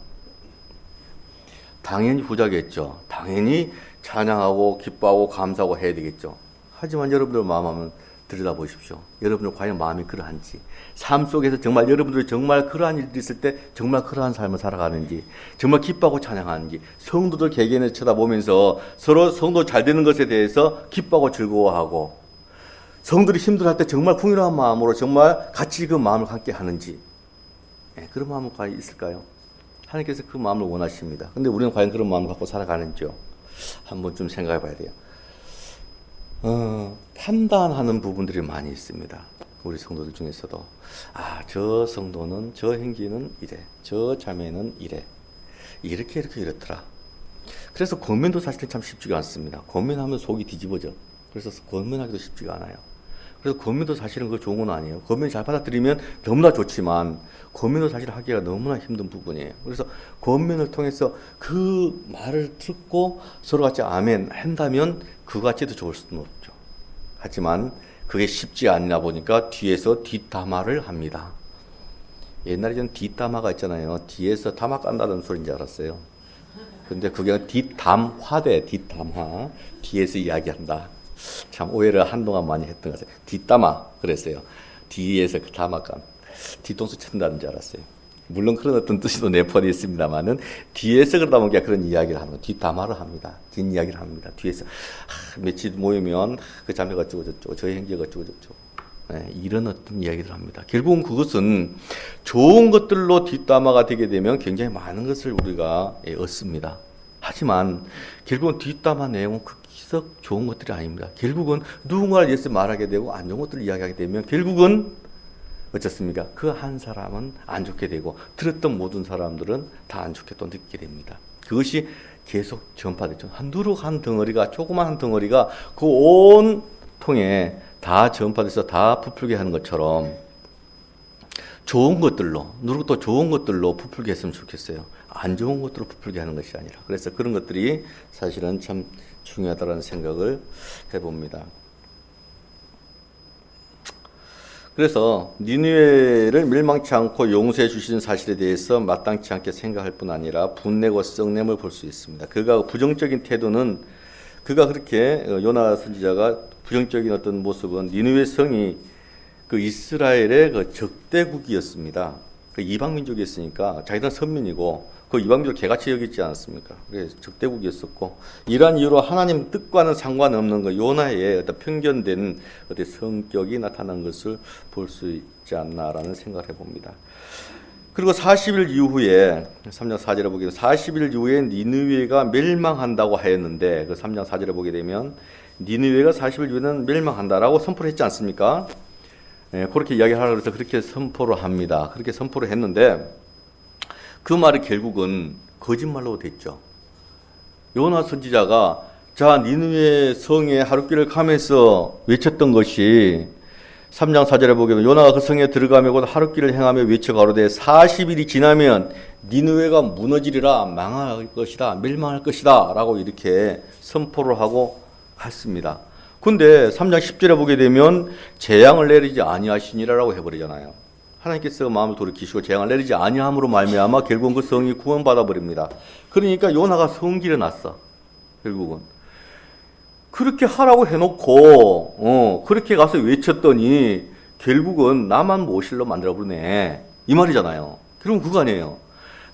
당연히 후자겠죠. 당연히 찬양하고 기뻐하고 감사하고 해야 되겠죠. 하지만 여러분들 마음 한번 들여다보십시오. 여러분들 과연 마음이 그러한지, 삶 속에서 정말 여러분들이 정말 그러한 일들이 있을 때 정말 그러한 삶을 살아가는지, 정말 기뻐하고 찬양하는지, 성도들 개개인을 쳐다보면서 서로 성도 잘 되는 것에 대해서 기뻐하고 즐거워하고, 성들이 힘들어할 때 정말 풍요로운 마음으로 정말 같이 그 마음을 함께 하는지, 그런 마음은 과연 있을까요? 하나님께서 그 마음을 원하십니다. 근데 우리는 과연 그런 마음을 갖고 살아가는지요? 한번 좀 생각해 봐야 돼요. 판단하는 부분들이 많이 있습니다. 우리 성도들 중에서도 저 성도는 저 행기는 이래, 저 자매는 이래, 이렇게 이렇더라. 그래서 권면도 사실 참 쉽지가 않습니다. 권면하면 속이 뒤집어져. 그래서 권면하기도 쉽지가 않아요. 그래서 권면도 사실은 그 좋은 건 아니에요. 권면 잘 받아들이면 너무나 좋지만 권면도 사실 하기가 너무나 힘든 부분이에요. 그래서 권면을 통해서 그 말을 듣고 서로 같이 아멘 한다면 그같이 더 좋을 수는 없죠. 하지만 그게 쉽지 않나 보니까 뒤에서 뒷담화를 합니다. 옛날에 전 뒷담화가 있잖아요. 뒤에서 담화 깐다는 소리인 줄 알았어요. 근데 그게 뒷담화대, 뒷담화. 뒤에서 이야기한다. 참 오해를 한동안 많이 했던 것 같아요. 뒷담화 그랬어요. 뒤에서 그 담화감. 뒤통수 친다는 줄 알았어요. 물론 그런 어떤 뜻도 내포되어 있습니다만은 뒤에서 그러다 보니까 그런 이야기를 하는 거예요. 뒷담화를 합니다. 뒷이야기를 합니다. 뒤에서 며칠 모이면 그 자매가 어쩌고저쩌고 저 행제가 어쩌고저쩌고 이런 어떤 이야기를 합니다. 결국은 그것은 좋은 것들로 뒷담화가 되게 되면 굉장히 많은 것을 우리가 얻습니다. 하지만 결국은 뒷담화 내용은 극히석 좋은 것들이 아닙니다. 결국은 누군가를 위해서 말하게 되고 안 좋은 것들을 이야기하게 되면 결국은 어떻습니까? 그 한 사람은 안 좋게 되고 들었던 모든 사람들은 다 안 좋게 또 느끼게 됩니다. 그것이 계속 전파되죠. 누룩 한 덩어리가, 조그만 한 덩어리가 그 온 통에 다 전파돼서 다 부풀게 하는 것처럼 좋은 것들로, 누룩도 좋은 것들로 부풀게 했으면 좋겠어요. 안 좋은 것들로 부풀게 하는 것이 아니라. 그래서 그런 것들이 사실은 참 중요하다는 생각을 해봅니다. 그래서 니느웨를 멸망치 않고 용서해 주신 사실에 대해서 마땅치 않게 생각할 뿐 아니라 분내고 썩냄을 볼 수 있습니다. 그가 부정적인 태도는 그가 그렇게 요나 선지자가 부정적인 어떤 모습은 니느웨 성이 그 이스라엘의 그 적대국이었습니다. 그 이방 민족이었으니까 자기들은 선민이고 그 이방 민족 개같이 여기지 않았습니까? 그래서 적대국이었었고 이러한 이유로 하나님 뜻과는 상관없는 그 요나의 어떤 편견된 어떤 성격이 나타난 것을 볼 수 있지 않나라는 생각을 해봅니다. 그리고 40일 이후에 3장 4절에 보게 되면 40일 이후에 니느웨가 멸망한다고 하였는데 그 3장 4절에 보게 되면 니느웨가 40일 이후에는 멸망한다라고 선포를 했지 않습니까? 그렇게 이야기하라고 해서 그렇게 선포를 합니다. 그렇게 선포를 했는데 그 말이 결국은 거짓말로 됐죠. 요나 선지자가 자 니느웨 성에 하룻길을 가면서 외쳤던 것이 3장 4절에 보게 되면 요나가 그 성에 들어가며 곧 하룻길을 행하며 외쳐 가로되 40일이 지나면 니느웨가 무너지리라 망할 것이다 멸망할 것이다 라고 이렇게 선포를 하고 갔습니다. 근데 3장 10절에 보게 되면 재앙을 내리지 아니하시니라라고 해버리잖아요. 하나님께서 마음을 돌이키시고 재앙을 내리지 아니함으로 말미암아 결국은 그 성이 구원받아 버립니다. 그러니까 요나가 성길에 났어. 결국은 그렇게 하라고 해놓고 그렇게 가서 외쳤더니 결국은 나만 모실로 만들어버리네 이 말이잖아요. 결국은 그거 아니에요.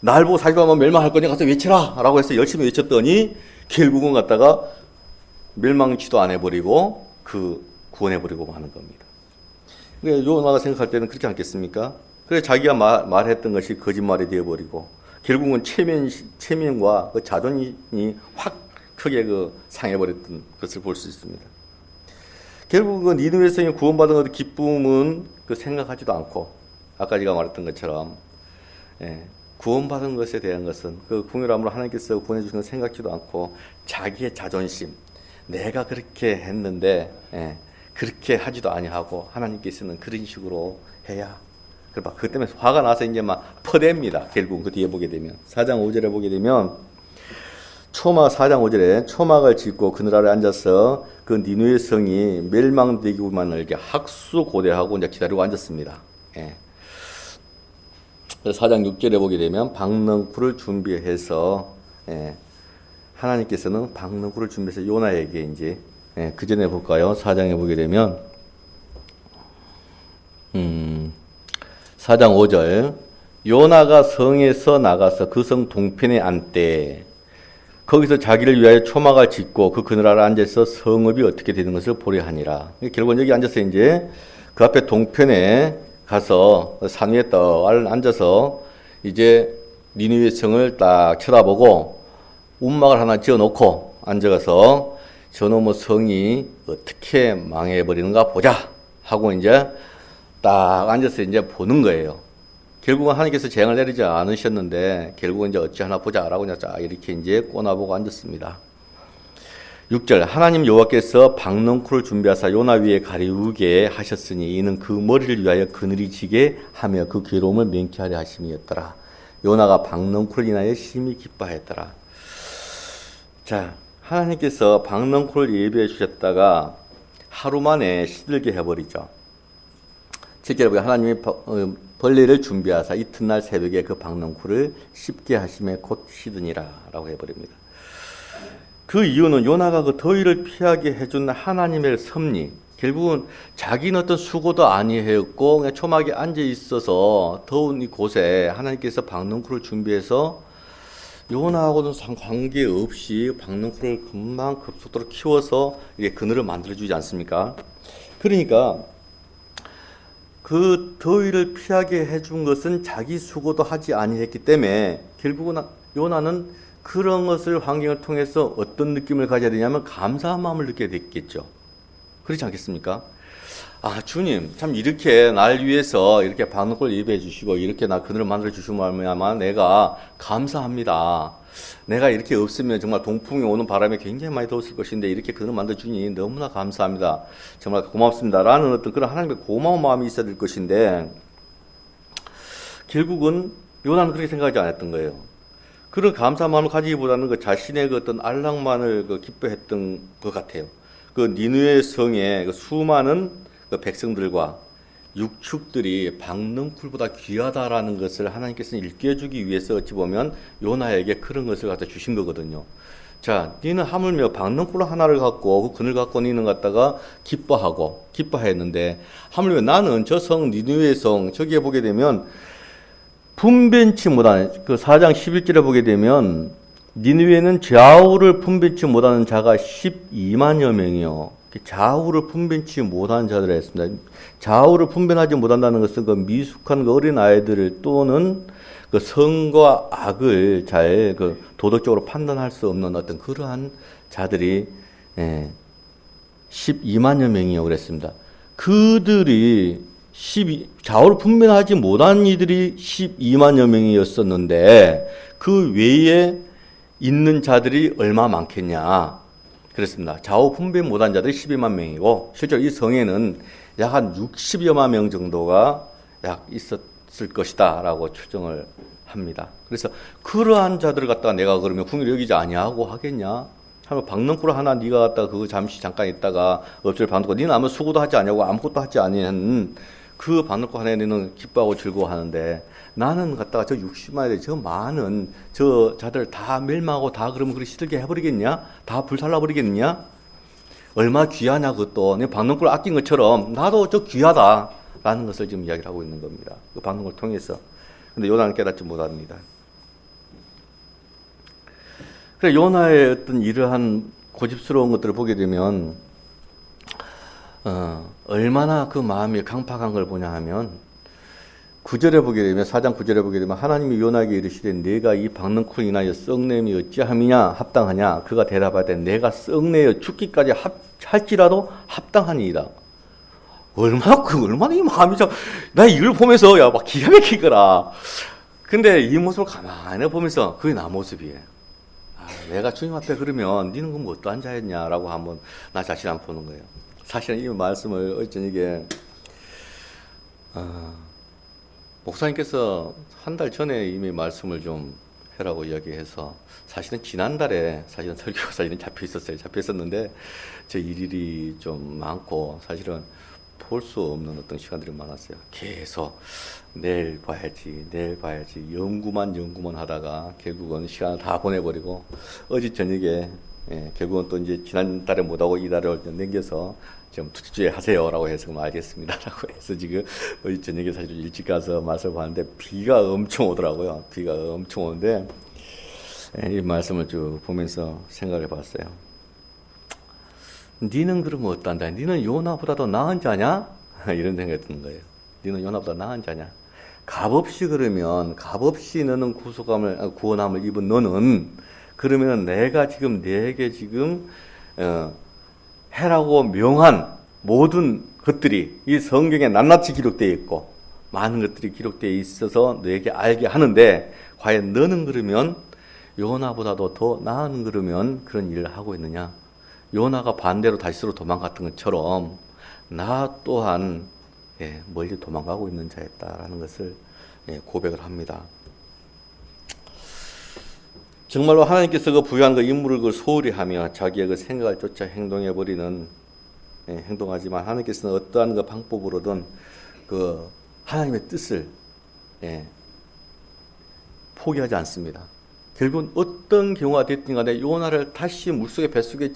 날 보고 사기가 하면 멸망할 거니 가서 외쳐라 라고 해서 열심히 외쳤더니 결국은 갔다가 멸망치도 안 해버리고 그 구원해버리고 하는 겁니다. 요나가 생각할 때는 그렇지 않겠습니까? 그래서 자기가 말했던 것이 거짓말이 되어버리고 결국은 체면과 그 자존심이 확 크게 그 상해버렸던 것을 볼 수 있습니다. 결국은 니느웨 성이 구원받은 것의 기쁨은 그 생각하지도 않고 아까 제가 말했던 것처럼 구원받은 것에 대한 것은 그 궁유함으로 하나님께서 구원해 주시는 걸 생각지도 않고 자기의 자존심, 내가 그렇게 했는데 그렇게 하지도 아니하고 하나님께서는 그런 식으로 해야. 그 때문에 화가 나서 이제 막 퍼댑니다. 결국 그 뒤에 보게 되면 4장 5절에 보게 되면 초막 4장 5절에 초막을 짓고 그늘 아래 앉아서 그 니누의 성이 멸망되기만을 이렇게 학수고대하고 이제 기다리고 앉았습니다. 그래서 4장 6절에 보게 되면 박능쿨을 준비해서 하나님께서는 박능쿨을 준비해서 요나에게 이제 그 전에 볼까요? 4장에 보게 되면 4장 5절 요나가 성에서 나가서 그 성 동편에 앉되 거기서 자기를 위하여 초막을 짓고 그 그늘 아래 앉아서 성읍이 어떻게 되는 것을 보려 하니라. 결국은 여기 앉아서 이제 그 앞에 동편에 가서 산 위에 떡 앉아서 이제 니느웨 성을 딱 쳐다보고 움막을 하나 지어놓고 앉아서 저놈의 성이 어떻게 망해버리는가 보자 하고 이제 딱 앉아서 이제 보는 거예요. 결국은 하나님께서 재앙을 내리지 않으셨는데 결국은 이제 어찌 하나 보자라고 이렇게 이제 꼬나보고 앉았습니다. 6절 하나님 여호와께서 박넝쿨을 준비하사 요나 위에 가리우게 하셨으니 이는 그 머리를 위하여 그늘이 지게 하며 그 괴로움을 면케하려 하심이었더라. 요나가 박넝쿨을 인하여 심히 기뻐하였더라. 자, 하나님께서 박넝쿨을 예비해 주셨다가 하루 만에 시들게 해버리죠. 7절에 보면 하나님이 벌레를 준비하사 이튿날 새벽에 그 박넝쿨을 씹게 하심에 곧 시드니라 라고 해버립니다. 그 이유는 요나가 그 더위를 피하게 해준 하나님의 섭리, 결국은 자기는 어떤 수고도 아니했고 그냥 초막에 앉아 있어서 더운 이곳에 하나님께서 박넝쿨을 준비해서 요나하고는 관계없이 박넝쿨을 금방 급속도로 키워서 이게 그늘을 만들어주지 않습니까? 그러니까 그 더위를 피하게 해준 것은 자기 수고도 하지 아니했기 때문에 결국은 요나는 그런 것을 환경을 통해서 어떤 느낌을 가져야 되냐면 감사한 마음을 느끼게 됐겠죠. 그렇지 않겠습니까? 아, 주님, 참 이렇게 날 위해서 이렇게 박넝쿨을 예배해 주시고 이렇게 나 그늘을 만들어 주시고 말면 내가 감사합니다. 내가 이렇게 없으면 정말 동풍이 오는 바람에 굉장히 많이 더웠을 것인데 이렇게 그늘을 만들어 주니 너무나 감사합니다. 정말 고맙습니다. 라는 어떤 그런 하나님의 고마운 마음이 있어야 될 것인데 결국은 요나는 그렇게 생각하지 않았던 거예요. 그런 감사한 마음을 가지기보다는 그 자신의 그 어떤 안락만을 그 기뻐했던 것 같아요. 그 니느웨 성의 그 수많은 그 백성들과 육축들이 박넝쿨보다 귀하다라는 것을 하나님께서는 일깨워주기 위해서 어찌 보면 요나에게 그런 것을 갖다 주신 거거든요. 자, 니는 하물며 박넝쿨 하나를 갖고 그 그늘 갖고 니는 갖다가 기뻐했는데 하물며 나는 저 성 니느웨 성 저기에 보게 되면 분변치 못하는 그 4장 11절에 보게 되면 니느웨는 좌우를 분변치 못하는 자가 12만여 명이요. 좌우를 분변치 못하는 자들을 했습니다. 좌우를 분변하지 못한다는 것은 그 미숙한 그 어린 아이들을 또는 그 선과 악을 잘 그 도덕적으로 판단할 수 없는 어떤 그러한 자들이 12만여 명이요 그랬습니다. 그들이 좌우를 분별하지 못한 이들이 12만여 명이었었는데 그 외에 있는 자들이 얼마 많겠냐 그랬습니다. 좌우 분별 못한 자들이 12만 명이고 실제로 이 성에는 약 한 60여만 명 정도가 약 있었을 것이다 라고 추정을 합니다. 그래서 그러한 자들을 갖다가 내가 그러면 궁일을 여기지 아니하고 하겠냐? 하면 박넝쿨 하나 네가 갖다가 그거 잠깐 있다가 없을 박넝쿨 니는 아무 수고도 하지 않냐고 아무것도 하지 아니한 그 박넝쿨 하나에 너는 기뻐하고 즐거워하는데 나는 갖다가 저 60만에 저 많은 저 자들 다 멸망하고 다 그러면 그렇게 시들게 해버리겠냐? 다 불살라버리겠냐? 얼마 귀하냐 그것도 내 박넝쿨 아낀 것처럼 나도 저 귀하다라는 것을 지금 이야기를 하고 있는 겁니다. 그 박넝쿨을 통해서. 근데 요나는 깨닫지 못합니다. 그래 요나의 어떤 이러한 고집스러운 것들을 보게 되면 얼마나 그 마음이 강팍한 걸 보냐 하면 9절에 보게 되면 4장 9절에 보게 되면 하나님이 요나에게 이르시되 내가 이 박넝쿨 인하여 썩내미 어찌함이냐 합당하냐 그가 대답하되 내가 썩내어 죽기까지 할지라도 합당하니이다. 얼마나 이 마음이 참, 나 이걸 보면서, 야, 막 기가 막히더라. 근데 이 모습을 가만히 보면서, 그게 나 모습이에요. 아, 내가 주님 앞에 그러면 니는 그럼 어떠한 자였냐라고 한번 나 자신 한번 보는 거예요. 사실은 이 말씀을 어쩌니게 목사님께서 한 달 전에 이미 말씀을 좀 해라고 이야기해서 사실은 지난달에 사실은 설교가 사실은 잡혀 있었는데 저 일일이 좀 많고 사실은 볼 수 없는 어떤 시간들이 많았어요. 계속 내일 봐야지 연구만 하다가 결국은 시간을 다 보내버리고 어제 저녁에 결국은 또 이제 지난달에 못하고 이달에 넘겨서 좀 투주에 하세요라고 해서 그럼 알겠습니다라고 해서 지금 어제 저녁에 사실 일찍 가서 말씀을 봤는데 비가 엄청 오더라고요. 비가 엄청 오는데 이 말씀을 쭉 보면서 생각을 해봤어요. 니는 그러면 어떤다? 니는 요나보다도 나은 자냐? 이런 생각이 드는 거예요. 니는 요나보다 나은 자냐? 값없이 그러면 값없이 너는 구원함을 입은 너는 그러면 내가 지금 내게 지금 해라고 명한 모든 것들이 이 성경에 낱낱이 기록되어 있고 많은 것들이 기록되어 있어서 너에게 알게 하는데 과연 너는 그러면 요나보다도 더 나은 그러면 그런 일을 하고 있느냐? 요나가 반대로 다시스로 도망갔던 것처럼 나 또한 멀리 도망가고 있는 자였다라는 것을 고백을 합니다. 정말로 하나님께서 그 부여한 그 임무를 그 소홀히 하며 자기의 그 생각을 쫓아 행동하지만 하나님께서는 어떠한 그 방법으로든 그 하나님의 뜻을 포기하지 않습니다. 결국은 어떤 경우가 됐든 간에 요나를 다시 물고기 뱃속에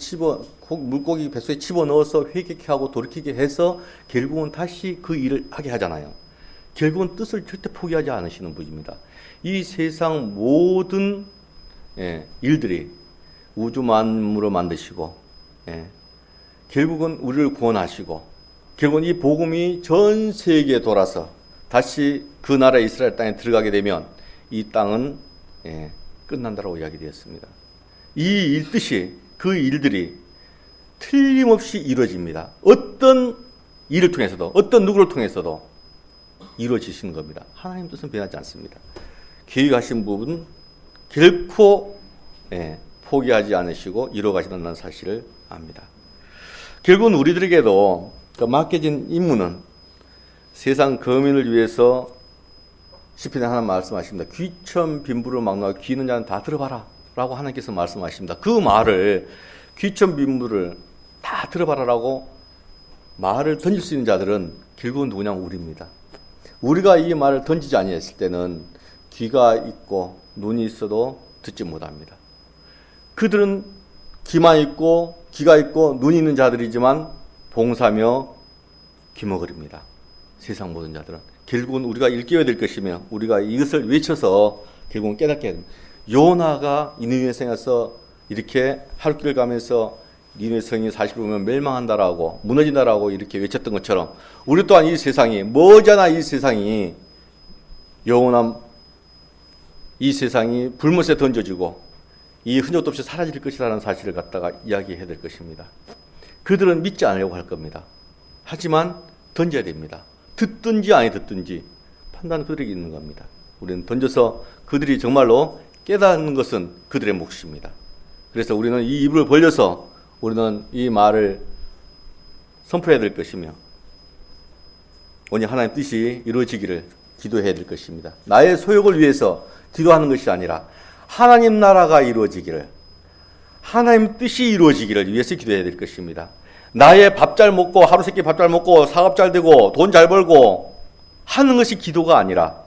집어넣어서 회개케 하고 돌이키게 해서 결국은 다시 그 일을 하게 하잖아요. 결국은 뜻을 절대 포기하지 않으시는 분입니다. 이 세상 모든 일들이 우주 만물을 만드시고 결국은 우리를 구원하시고 결국은 이 복음이 전 세계에 돌아서 다시 그 나라 이스라엘 땅에 들어가게 되면 이 땅은 끝난다라고 이야기되었습니다. 이 뜻이 그 일들이 틀림없이 이루어집니다. 어떤 일을 통해서도 어떤 누구를 통해서도 이루어지시는 겁니다. 하나님 뜻은 변하지 않습니다. 계획하신 부분 결코 포기하지 않으시고 이루어가시는 사실을 압니다. 결국은 우리들에게도 맡겨진 임무는 세상 거민을 위해서 시편에 하나님 말씀하십니다. 귀천 빈부를 막노 귀 있는 자는 다 들어봐라 라고 하나님께서 말씀하십니다. 그 말을 귀천 빈부를 다 들어봐라 라고 말을 던질 수 있는 자들은 결국은 누구냐면 우리입니다. 우리가 이 말을 던지지 아니했을 때는 귀가 있고 눈이 있어도 듣지 못합니다. 그들은 귀만 있고 귀가 있고 눈이 있는 자들이지만 봉사며 귀머거립니다. 세상 모든 자들은. 결국은 우리가 일깨워야 될 것이며 우리가 이것을 외쳐서 결국은 깨닫게 됩니다. 요나가 니느웨 성에서 이렇게 하룻길 가면서 니느웨 성이 40일 멸망한다라고 무너진다라고 이렇게 외쳤던 것처럼 우리 또한 이 세상이 머지않아 이 세상이 영원한 이 세상이 불못에 던져지고 이 흔적도 없이 사라질 것이라는 사실을 갖다가 이야기해야 될 것입니다. 그들은 믿지 않으려고 할 겁니다. 하지만 던져야 됩니다. 듣든지 아니 듣든지 판단은 그들에게 있는 겁니다. 우리는 던져서 그들이 정말로 깨닫는 것은 그들의 몫입니다. 그래서 우리는 이 입을 벌려서 우리는 이 말을 선포해야 될 것이며 오직 하나님의 뜻이 이루어지기를 기도해야 될 것입니다. 나의 소욕을 위해서 기도하는 것이 아니라 하나님 나라가 이루어지기를 하나님 뜻이 이루어지기를 위해서 기도해야 될 것입니다. 나의 밥 잘 먹고 하루 세끼 밥 잘 먹고 사업 잘 되고 돈 잘 벌고 하는 것이 기도가 아니라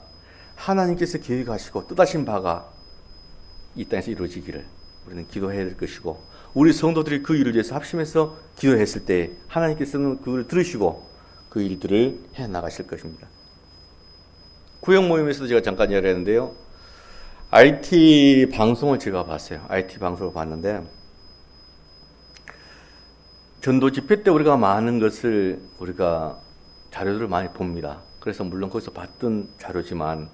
하나님께서 계획하시고 뜻하신 바가 이 땅에서 이루어지기를 우리는 기도해야 될 것이고 우리 성도들이 그 일을 위해서 합심해서 기도했을 때 하나님께서는 그걸 들으시고 그 일들을 해나가실 것입니다. 구역 모임에서도 제가 잠깐 이야기했는데요. IT 방송을 제가 봤어요. IT 방송을 봤는데 전도 집회 때 우리가 많은 것을 우리가 자료들을 많이 봅니다. 그래서 물론 거기서 봤던 자료지만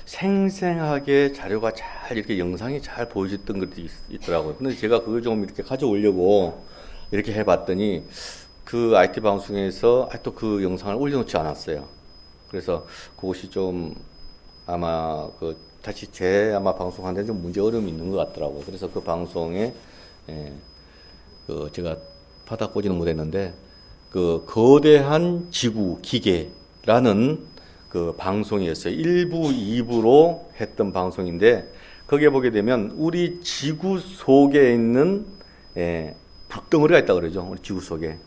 생생하게 자료가 잘 이렇게 영상이 잘 보여졌던 것도 있더라고요. 근데 제가 그걸 좀 이렇게 가져오려고 이렇게 해봤더니 그 IT 방송에서 또 그 영상을 올려놓지 않았어요. 그래서 그것이 좀 아마 다시 아마 방송하는데 좀 문제 어려움이 있는 것 같더라고요. 그래서 그 방송에 제가 받아보지는 못했는데 거대한 지구 기계라는 그 방송이었어요. 1부, 2부로 했던 방송인데 거기에 보게 되면 우리 지구 속에 있는 불덩어리가 있다고 그러죠. 우리 지구 속에.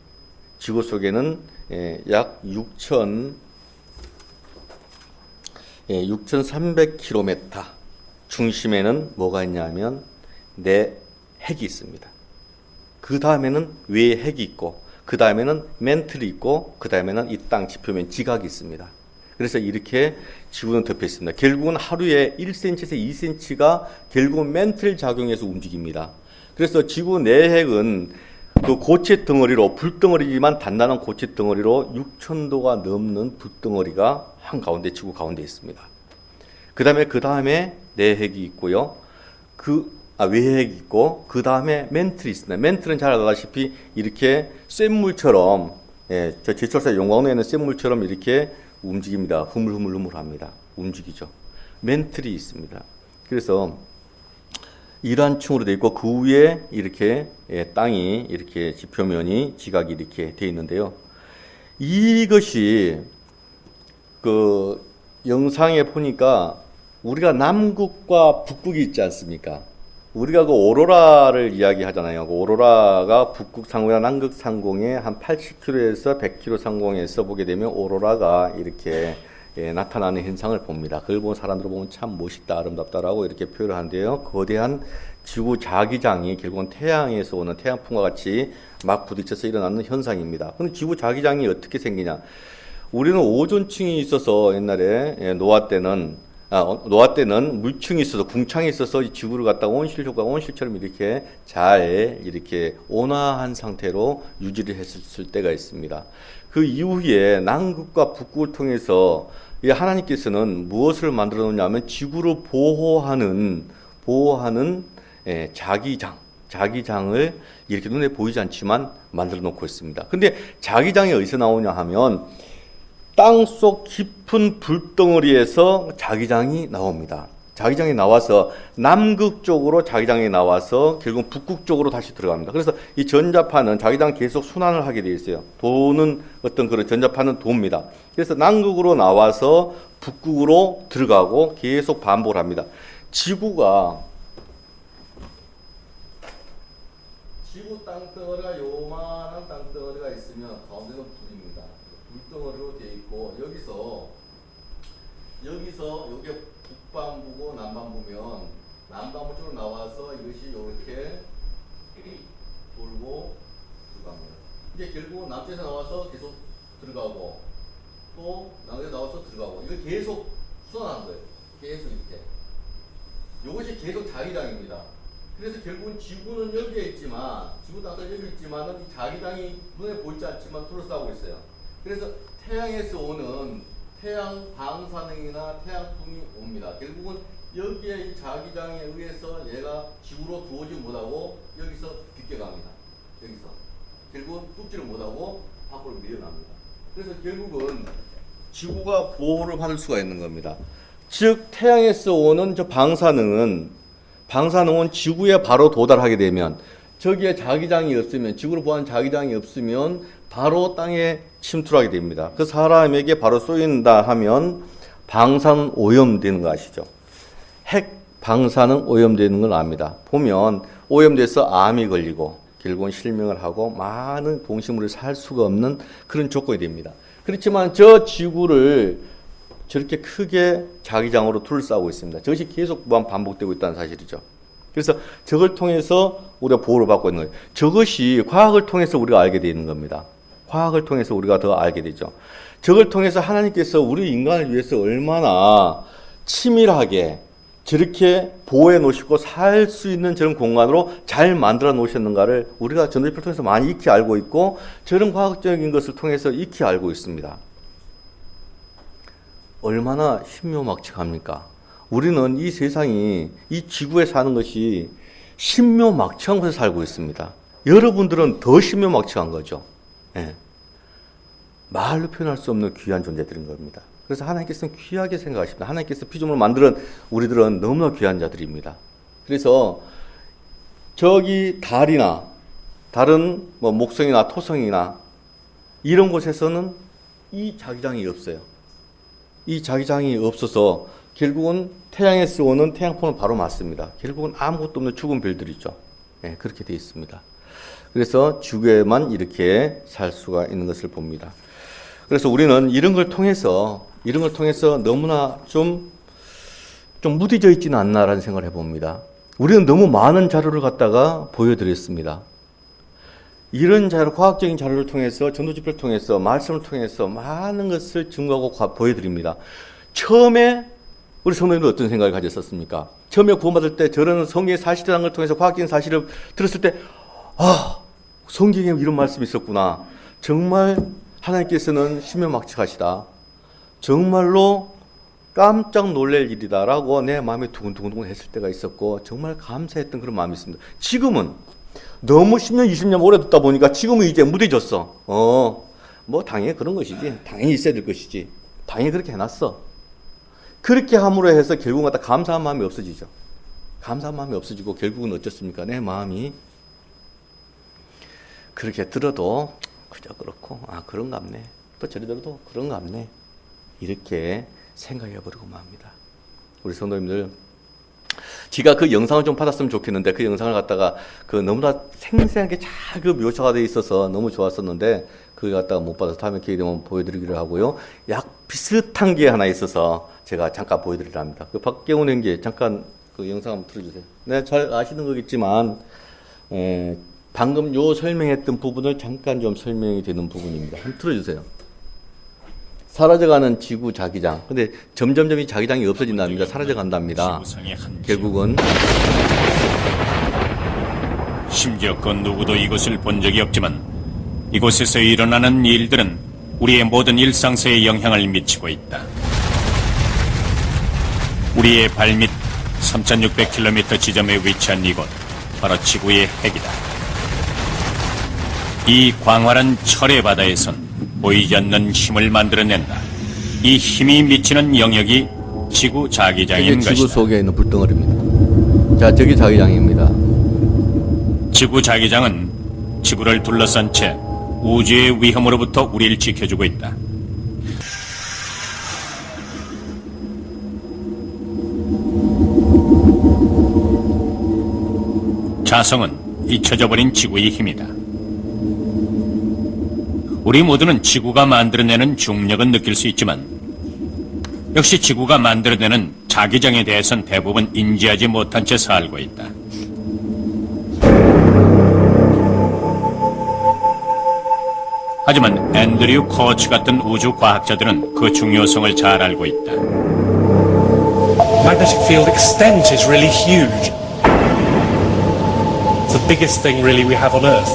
지구 속에는 약 6,300km 중심에는 뭐가 있냐면 핵이 있습니다. 그 다음에는 외핵이 있고 그 다음에는 멘틀이 있고 그 다음에는 이 땅 지표면 지각이 있습니다. 그래서 이렇게 지구는 덮여 있습니다. 결국은 하루에 1cm에서 2cm가 결국은 멘틀 작용해서 움직입니다. 그래서 지구 내핵은 그 고체 덩어리로 불덩어리지만 단단한 고체 덩어리로 6,000도가 넘는 불덩어리가 한가운데 지구 가운데 있습니다. 그 다음에 내핵이 있고요. 외핵이 있고 그 다음에 멘틀이 있습니다. 멘틀은 잘 알다시피 이렇게 쇳물처럼 저 제철사 용광로에 있는 쇳물처럼 이렇게 움직입니다. 흐물흐물합니다. 움직이죠. 멘틀이 있습니다. 그래서 이러한 층으로 되어 있고 그 위에 이렇게 땅이 이렇게 지표면이 지각이 이렇게 되어 있는데요. 이것이 그 영상에 보니까 우리가 남극과 북극이 있지 않습니까? 우리가 그 오로라를 이야기하잖아요. 그 오로라가 북극 상공이나 남극 상공에 한 80km에서 100km 상공에서 보게 되면 오로라가 이렇게 나타나는 현상을 봅니다. 그걸 보는 사람들 보면 참 멋있다, 아름답다라고 이렇게 표현을 하는데요. 거대한 지구 자기장이 결국은 태양에서 오는 태양풍과 같이 막 부딪혀서 일어나는 현상입니다. 그런데 지구 자기장이 어떻게 생기냐? 우리는 오존층이 있어서 옛날에 노아 때는 물층이 있어서 궁창이 있어서 이 지구를 갖다가 온실처럼 이렇게 잘 이렇게 온화한 상태로 유지를 했을 때가 있습니다. 그 이후에 남극과 북극을 통해서 하나님께서는 무엇을 만들어 놓냐면 지구를 보호하는 자기장을 이렇게 눈에 보이지 않지만 만들어 놓고 있습니다. 근데 자기장이 어디서 나오냐 하면 땅속 깊은 불덩어리에서 자기장이 나옵니다. 자기장이 나와서 남극 쪽으로 자기장이 나와서 결국 북극 쪽으로 다시 들어갑니다. 그래서 이 전자파는 자기장 계속 순환을 하게 되어 있어요. 도는 어떤 그런 전자파는 돕니다. 그래서 남극으로 나와서 북극으로 들어가고 계속 반복을 합니다. 지구 땅덩어리가 요만한 땅덩어리가 있으면 가운데는 불입니다. 불덩어리로 되어 있고 여기서 이게 북반부고 남반부면 남반부 쪽으로 나와서 이것이 이렇게 돌고 들어갑니다. 이제 결국 남쪽에서 나와서 계속 들어가고 또 남쪽에서 나와서 들어가고 이거 계속 순환하는 거예요. 계속 이렇게. 이것이 계속 자기장입니다. 그래서 결국은 지구는 여기에 있지만 지구 땅덩어리 여기 있지만은 이 자기장이 눈에 보이지 않지만 둘러싸고 있어요. 그래서 태양에서 오는 태양 방사능이나 태양풍이 옵니다. 결국은 여기에 이 자기장에 의해서 얘가 지구로 들어오지 못하고 여기서 비껴갑니다. 여기서 결국은 뚝지를 못하고 밖으로 밀려납니다. 그래서 결국은 지구가 보호를 받을 수가 있는 겁니다. 즉 태양에서 오는 저 방사능은 지구에 바로 도달하게 되면 저기에 자기장이 없으면 지구를 보호하는 자기장이 없으면 바로 땅에 침투하게 됩니다. 그 사람에게 바로 쏘인다 하면 방사능 오염되는 거 아시죠? 핵 방사능 오염되는 걸 압니다. 보면 오염돼서 암이 걸리고 결국은 실명을 하고 많은 동식물이 살 수가 없는 그런 조건이 됩니다. 그렇지만 저 지구를 저렇게 크게 자기장으로 둘러싸고 있습니다. 저것이 계속 반복되고 있다는 사실이죠. 그래서 저걸 통해서 우리가 보호를 받고 있는 거예요. 저것이 과학을 통해서 우리가 알게 되는 겁니다. 과학을 통해서 우리가 더 알게 되죠. 저걸 통해서 하나님께서 우리 인간을 위해서 얼마나 치밀하게 저렇게 보호해 놓으시고 살 수 있는 저런 공간으로 잘 만들어 놓으셨는가를 우리가 전도집을 통해서 많이 익히 알고 있고 저런 과학적인 것을 통해서 익히 알고 있습니다. 얼마나 신묘막측합니까? 우리는 이 세상이 이 지구에 사는 것이 신묘막측한 곳에 살고 있습니다. 여러분들은 더 신묘막측한 거죠. 예. 말로 표현할 수 없는 귀한 존재들인 겁니다. 그래서 하나님께서는 귀하게 생각하십니다. 하나님께서 피조물을 만드는 우리들은 너무나 귀한 자들입니다. 그래서 저기 달이나 다른 뭐 목성이나 토성이나 이런 곳에서는 이 자기장이 없어요. 이 자기장이 없어서 결국은 태양에서 오는 태양풍은 바로 맞습니다. 결국은 아무것도 없는 죽은 별들이죠. 네, 그렇게 되어 있습니다. 그래서 지구에만 이렇게 살 수가 있는 것을 봅니다. 그래서 우리는 이런 걸 통해서 너무나 좀 무뎌져 있지는 않나라는 생각을 해봅니다. 우리는 너무 많은 자료를 갖다가 보여드렸습니다. 이런 자료, 과학적인 자료를 통해서, 전도집회를 통해서, 말씀을 통해서 많은 것을 증거하고 보여드립니다. 처음에 우리 성도님들 어떤 생각을 가졌었습니까? 처음에 구원받을 때 저런 성경의 사실이라는 걸 통해서 과학적인 사실을 들었을 때, 성경에 이런 말씀이 있었구나. 정말 하나님께서는 신명막측하시다. 정말로 깜짝 놀랄 일이다라고 내 마음이 두근두근 했을 때가 있었고, 정말 감사했던 그런 마음이 있습니다. 지금은 너무 10년, 20년 오래 듣다 보니까 지금은 이제 무뎌졌어. 뭐 당연히 그런 것이지. 당연히 있어야 될 것이지. 당연히 그렇게 해놨어. 그렇게 함으로 해서 결국은 갖다 감사한 마음이 없어지죠. 감사한 마음이 없어지고 결국은 어쩌습니까? 내 마음이 그렇게 들어도 그저 그렇고, 그런갑네. 또 저리 들어도 그런갑네. 이렇게 생각해버리고 맙니다. 우리 성도님들, 제가 그 영상을 좀 받았으면 좋겠는데, 그 영상을 갖다가 너무나 생생하게 잘 묘사가 되어 있어서 너무 좋았었는데, 그거 갖다가 못 받아서 다음에 기회 되면 보여드리기로 하고요. 약 비슷한 게 하나 있어서 제가 잠깐 보여드리려 합니다. 박경훈 형제, 잠깐 그 영상 한번 틀어주세요. 네, 잘 아시는 거겠지만, 방금 요 설명했던 부분을 잠깐 좀 설명이 되는 부분입니다. 한번 틀어주세요. 사라져가는 지구 자기장. 근데 점점점 이 자기장이 없어진답니다. 사라져간답니다. 결국은 심지어 그 누구도 이것을 본 적이 없지만 이곳에서 일어나는 일들은 우리의 모든 일상사에 영향을 미치고 있다. 우리의 발밑 3600km 지점에 위치한 이곳, 바로 지구의 핵이다. 이 광활한 철의 바다에선 보이지 않는 힘을 만들어낸다. 이 힘이 미치는 영역이 지구 자기장인 것이다. 지구 속에 있는 불덩어리입니다. 자, 저기 자기장입니다. 지구 자기장은 지구를 둘러싼 채 우주의 위험으로부터 우리를 지켜주고 있다. 자성은 잊혀져버린 지구의 힘이다. 우리 모두는 지구가 만들어내는 중력은 느낄 수 있지만 역시 지구가 만들어내는 자기장에 대해서는 대부분 인지하지 못한 채 살고 있다. 하지만 앤드류 코치 같은 우주 과학자들은 그 중요성을 잘 알고 있다. Magnetic field extent is really huge. It's the biggest thing really we have on Earth.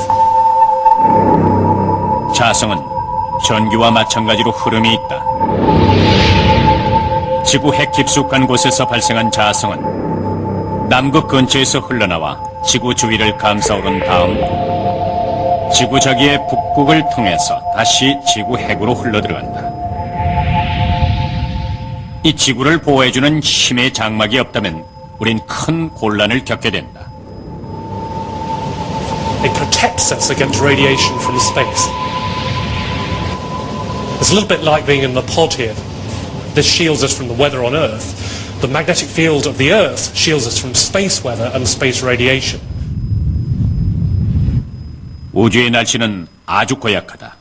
자성은 전기와 마찬가지로 흐름이 있다. 지구 핵 깊숙한 곳에서 발생한 자성은 남극 근처에서 흘러나와 지구 주위를 감싸오른 다음 지구 자기의 북극을 통해서 다시 지구 핵으로 흘러들어간다. 이 지구를 보호해주는 힘의 장막이 없다면 우린 큰 곤란을 겪게 된다. It protects us against radiation from space. It's a little bit like being in the pod here. This shields us from the weather on Earth. The magnetic field of the Earth shields us from space weather and space radiation. 우주의 날씨는 아주 고약하다.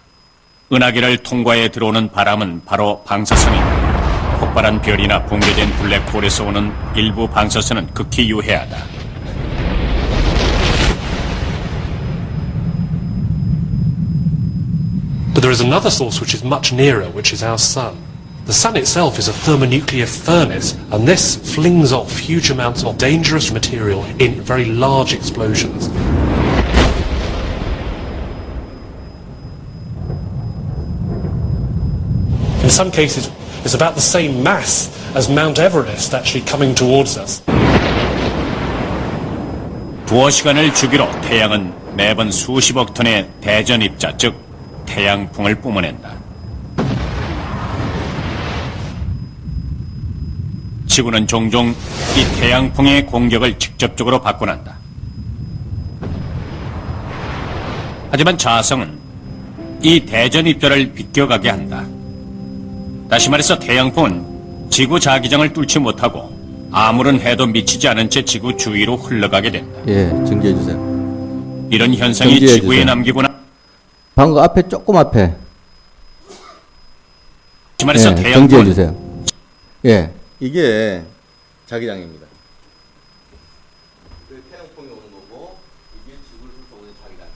은하계를 통과해 들어오는 바람은 바로 방사선이다. 폭발한 별이나 붕괴된 블랙홀에서 오는 일부 방사선은 극히 유해하다. But there is another source which is much nearer, which is our sun. The sun itself is a thermonuclear furnace, and this flings off huge amounts of dangerous material in very large explosions. In some cases, it's about the same mass as Mount Everest actually coming towards us. 두어 시간을 주기로 태양은 매번 수십억 톤의 대전 입자, 즉 태양풍을 뿜어낸다. 지구는 종종 이 태양풍의 공격을 직접적으로 받고 난다. 하지만 자성은 이 대전입자를 비껴가게 한다. 다시 말해서 태양풍은 지구 자기장을 뚫지 못하고 아무런 해도 미치지 않은 채 지구 주위로 흘러가게 된다. 예, 정지해 주세요. 이런 현상이 정지해 지구에 주세요. 남기고 방금 앞에 조금 앞에. 다시 말해서 정지해 태양풍은 주세요. 예, 이게 자기장입니다. 태양풍이 오는 거고 이게 지구를 훑어오는 자기장.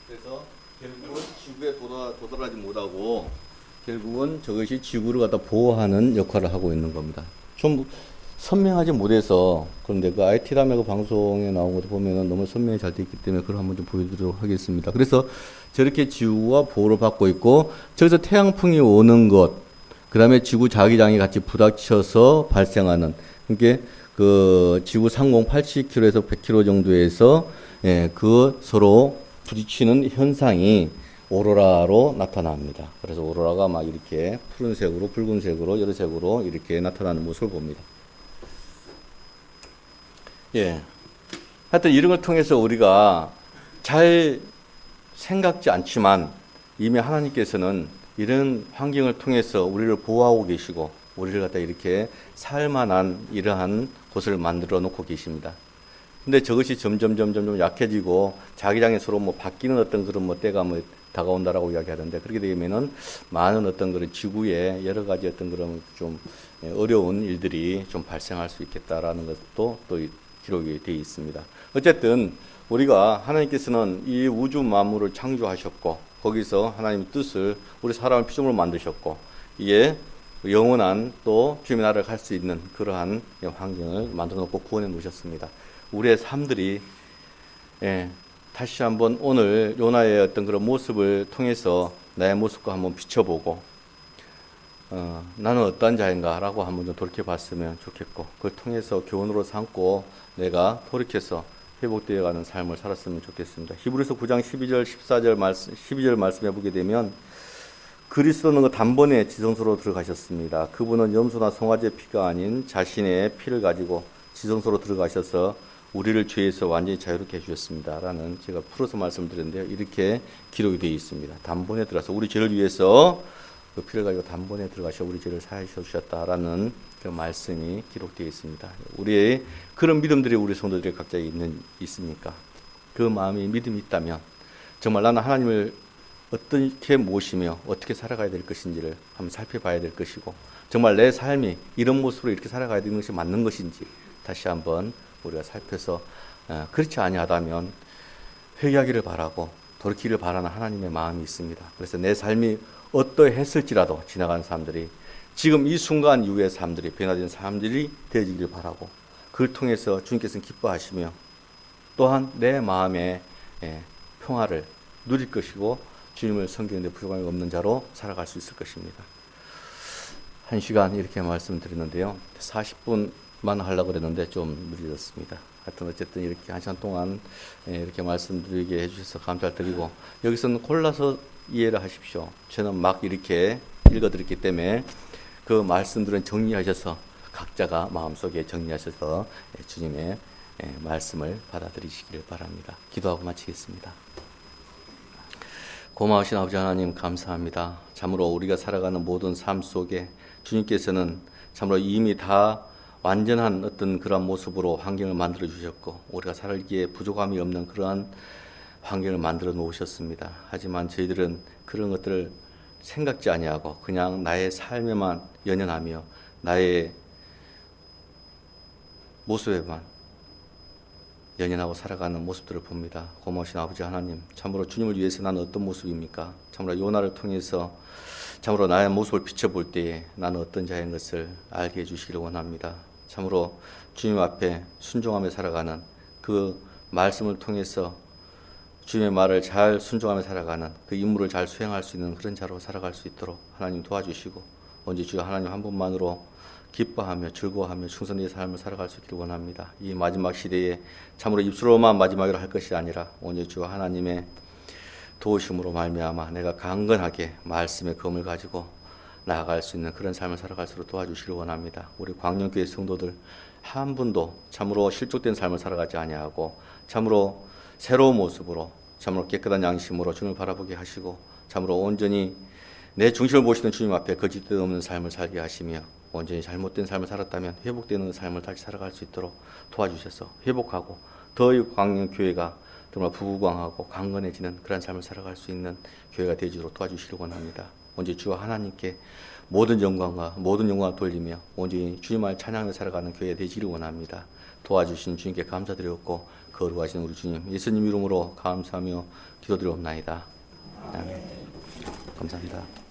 그래서 결국은 지구에 도달하지 못하고 결국은 저것이 지구를 갖다 보호하는 역할을 하고 있는 겁니다. 좀 선명하지 못해서 그런데 그 IT라면 그 방송에 나온 것도 보면은 너무 선명히 잘 돼 있기 때문에 그걸 한번 좀 보여드리도록 하겠습니다. 그래서 저렇게 지구가 보호를 받고 있고 저기서 태양풍이 오는 것, 그 다음에 지구 자기장이 같이 부닥쳐서 발생하는 그러니까 그 지구 상공 80km에서 100km 정도에서 예, 그 서로 부딪히는 현상이 오로라로 나타납니다. 그래서 오로라가 막 이렇게 푸른색으로, 붉은색으로, 여러 색으로 이렇게 나타나는 모습을 봅니다. 예. 하여튼 이런 걸 통해서 우리가 잘 생각지 않지만 이미 하나님께서는 이런 환경을 통해서 우리를 보호하고 계시고 우리를 갖다 이렇게 살만한 이러한 곳을 만들어 놓고 계십니다. 근데 저것이 점점 약해지고 자기장이 서로 뭐 바뀌는 어떤 그런 뭐 때가 뭐 다가온다라고 이야기하던데 그렇게 되면은 많은 어떤 그런 지구에 여러 가지 어떤 그런 좀 어려운 일들이 좀 발생할 수 있겠다라는 것도 또 기록이 되어 있습니다. 어쨌든 우리가 하나님께서는 이 우주 만물을 창조하셨고 거기서 하나님의 뜻을 우리 사람을 피조물로 만드셨고 이게 영원한 또 주님의 나라를 갈 수 있는 그러한 환경을 만들어 놓고 구원해 놓으셨습니다. 우리의 삶들이 다시 한번 오늘 요나의 어떤 그런 모습을 통해서 나의 모습과 한번 비춰보고 나는 어떠한 자인가라고 한번 좀 돌이켜 봤으면 좋겠고 그걸 통해서 교훈으로 삼고 내가 돌이켜서 회복되어 가는 삶을 살았으면 좋겠습니다. 히브리서 9장 12절 말씀해 보게 되면 그리스도는 그 단번에 지성소로 들어가셨습니다. 그분은 염소나 송아지의 피가 아닌 자신의 피를 가지고 지성소로 들어가셔서 우리를 죄에서 완전히 자유롭게 해주셨습니다. 라는 제가 풀어서 말씀드렸는데요. 이렇게 기록이 되어 있습니다. 단번에 들어가서 우리 죄를 위해서 그 피를 가지고 단번에 들어가셔 우리 죄를 사하여 주셨다라는 그 말씀이 기록되어 있습니다. 우리의 그런 믿음들이 우리 성도들이 각자 있습니까? 그 마음이 믿음이 있다면 정말 나는 하나님을 어떻게 모시며 어떻게 살아가야 될 것인지를 한번 살펴봐야 될 것이고 정말 내 삶이 이런 모습으로 이렇게 살아가야 되는 것이 맞는 것인지 다시 한번 우리가 살펴서 그렇지 아니하다면 회개하기를 바라고 돌이키기를 바라는 하나님의 마음이 있습니다. 그래서 내 삶이 어떠했을지라도 지나가는 사람들이 지금 이 순간 이후의 삶들이 변화된 사람들이 되어지기를 바라고 그걸 통해서 주님께서는 기뻐하시며 또한 내 마음의 평화를 누릴 것이고 주님을 섬기는 데 부족함이 없는 자로 살아갈 수 있을 것입니다. 1시간 이렇게 말씀드렸는데요. 40분만 하려고 그랬는데 좀 느려졌습니다. 하여튼 어쨌든 이렇게 1시간 동안 이렇게 말씀드리게 해주셔서 감사드리고 여기서는 골라서 이해를 하십시오. 저는 막 이렇게 읽어드렸기 때문에 그 말씀들은 정리하셔서 각자가 마음속에 정리하셔서 주님의 말씀을 받아들이시기를 바랍니다. 기도하고 마치겠습니다. 고마우신 아버지 하나님 감사합니다. 참으로 우리가 살아가는 모든 삶 속에 주님께서는 참으로 이미 다 완전한 어떤 그런 모습으로 환경을 만들어 주셨고 우리가 살기에 부족함이 없는 그러한 환경을 만들어 놓으셨습니다. 하지만 저희들은 그런 것들을 생각지 아니하고 그냥 나의 삶에만 연연하며 나의 모습에만 연연하고 살아가는 모습들을 봅니다. 고마우신 아버지 하나님, 참으로 주님을 위해서 나는 어떤 모습입니까? 참으로 요나를 통해서 참으로 나의 모습을 비춰볼 때에 나는 어떤 자인 것을 알게 해주시기를 원합니다. 참으로 주님 앞에 순종하며 살아가는 그 말씀을 통해서 주님의 말을 잘 순종하며 살아가는 그 임무를 잘 수행할 수 있는 그런 자로 살아갈 수 있도록 하나님 도와주시고 언제 주여 하나님 한 분만으로 기뻐하며 즐거워하며 충성된 삶을 살아갈 수 있기를 원합니다. 이 마지막 시대에 참으로 입술로만 마지막으로 할 것이 아니라 오늘 주 하나님의 도우심으로 말미암아 내가 강건하게 말씀의 검을 가지고 나아갈 수 있는 그런 삶을 살아갈수록 도와주시길 원합니다. 우리 광명교회 성도들 한 분도 참으로 실족된 삶을 살아가지 아니하고 참으로 새로운 모습으로 참으로 깨끗한 양심으로 주님을 바라보게 하시고 참으로 온전히 내 중심을 보시는 주님 앞에 거짓된 없는 삶을 살게 하시며 온전히 잘못된 삶을 살았다면 회복되는 삶을 다시 살아갈 수 있도록 도와주셔서 회복하고 더 광명교회가 정말 부강하고 강건해지는 그런 삶을 살아갈 수 있는 교회가 되도록 도와주시길 원합니다. 온전히 주 하나님께 모든 영광을 돌리며 온전히 주님을 찬양하며 살아가는 교회가 되기를 원합니다. 도와주신 주님께 감사드렸고 거룩하신 우리 주님 예수님 이름으로 감사하며 기도드리옵나이다. 아멘. 감사합니다.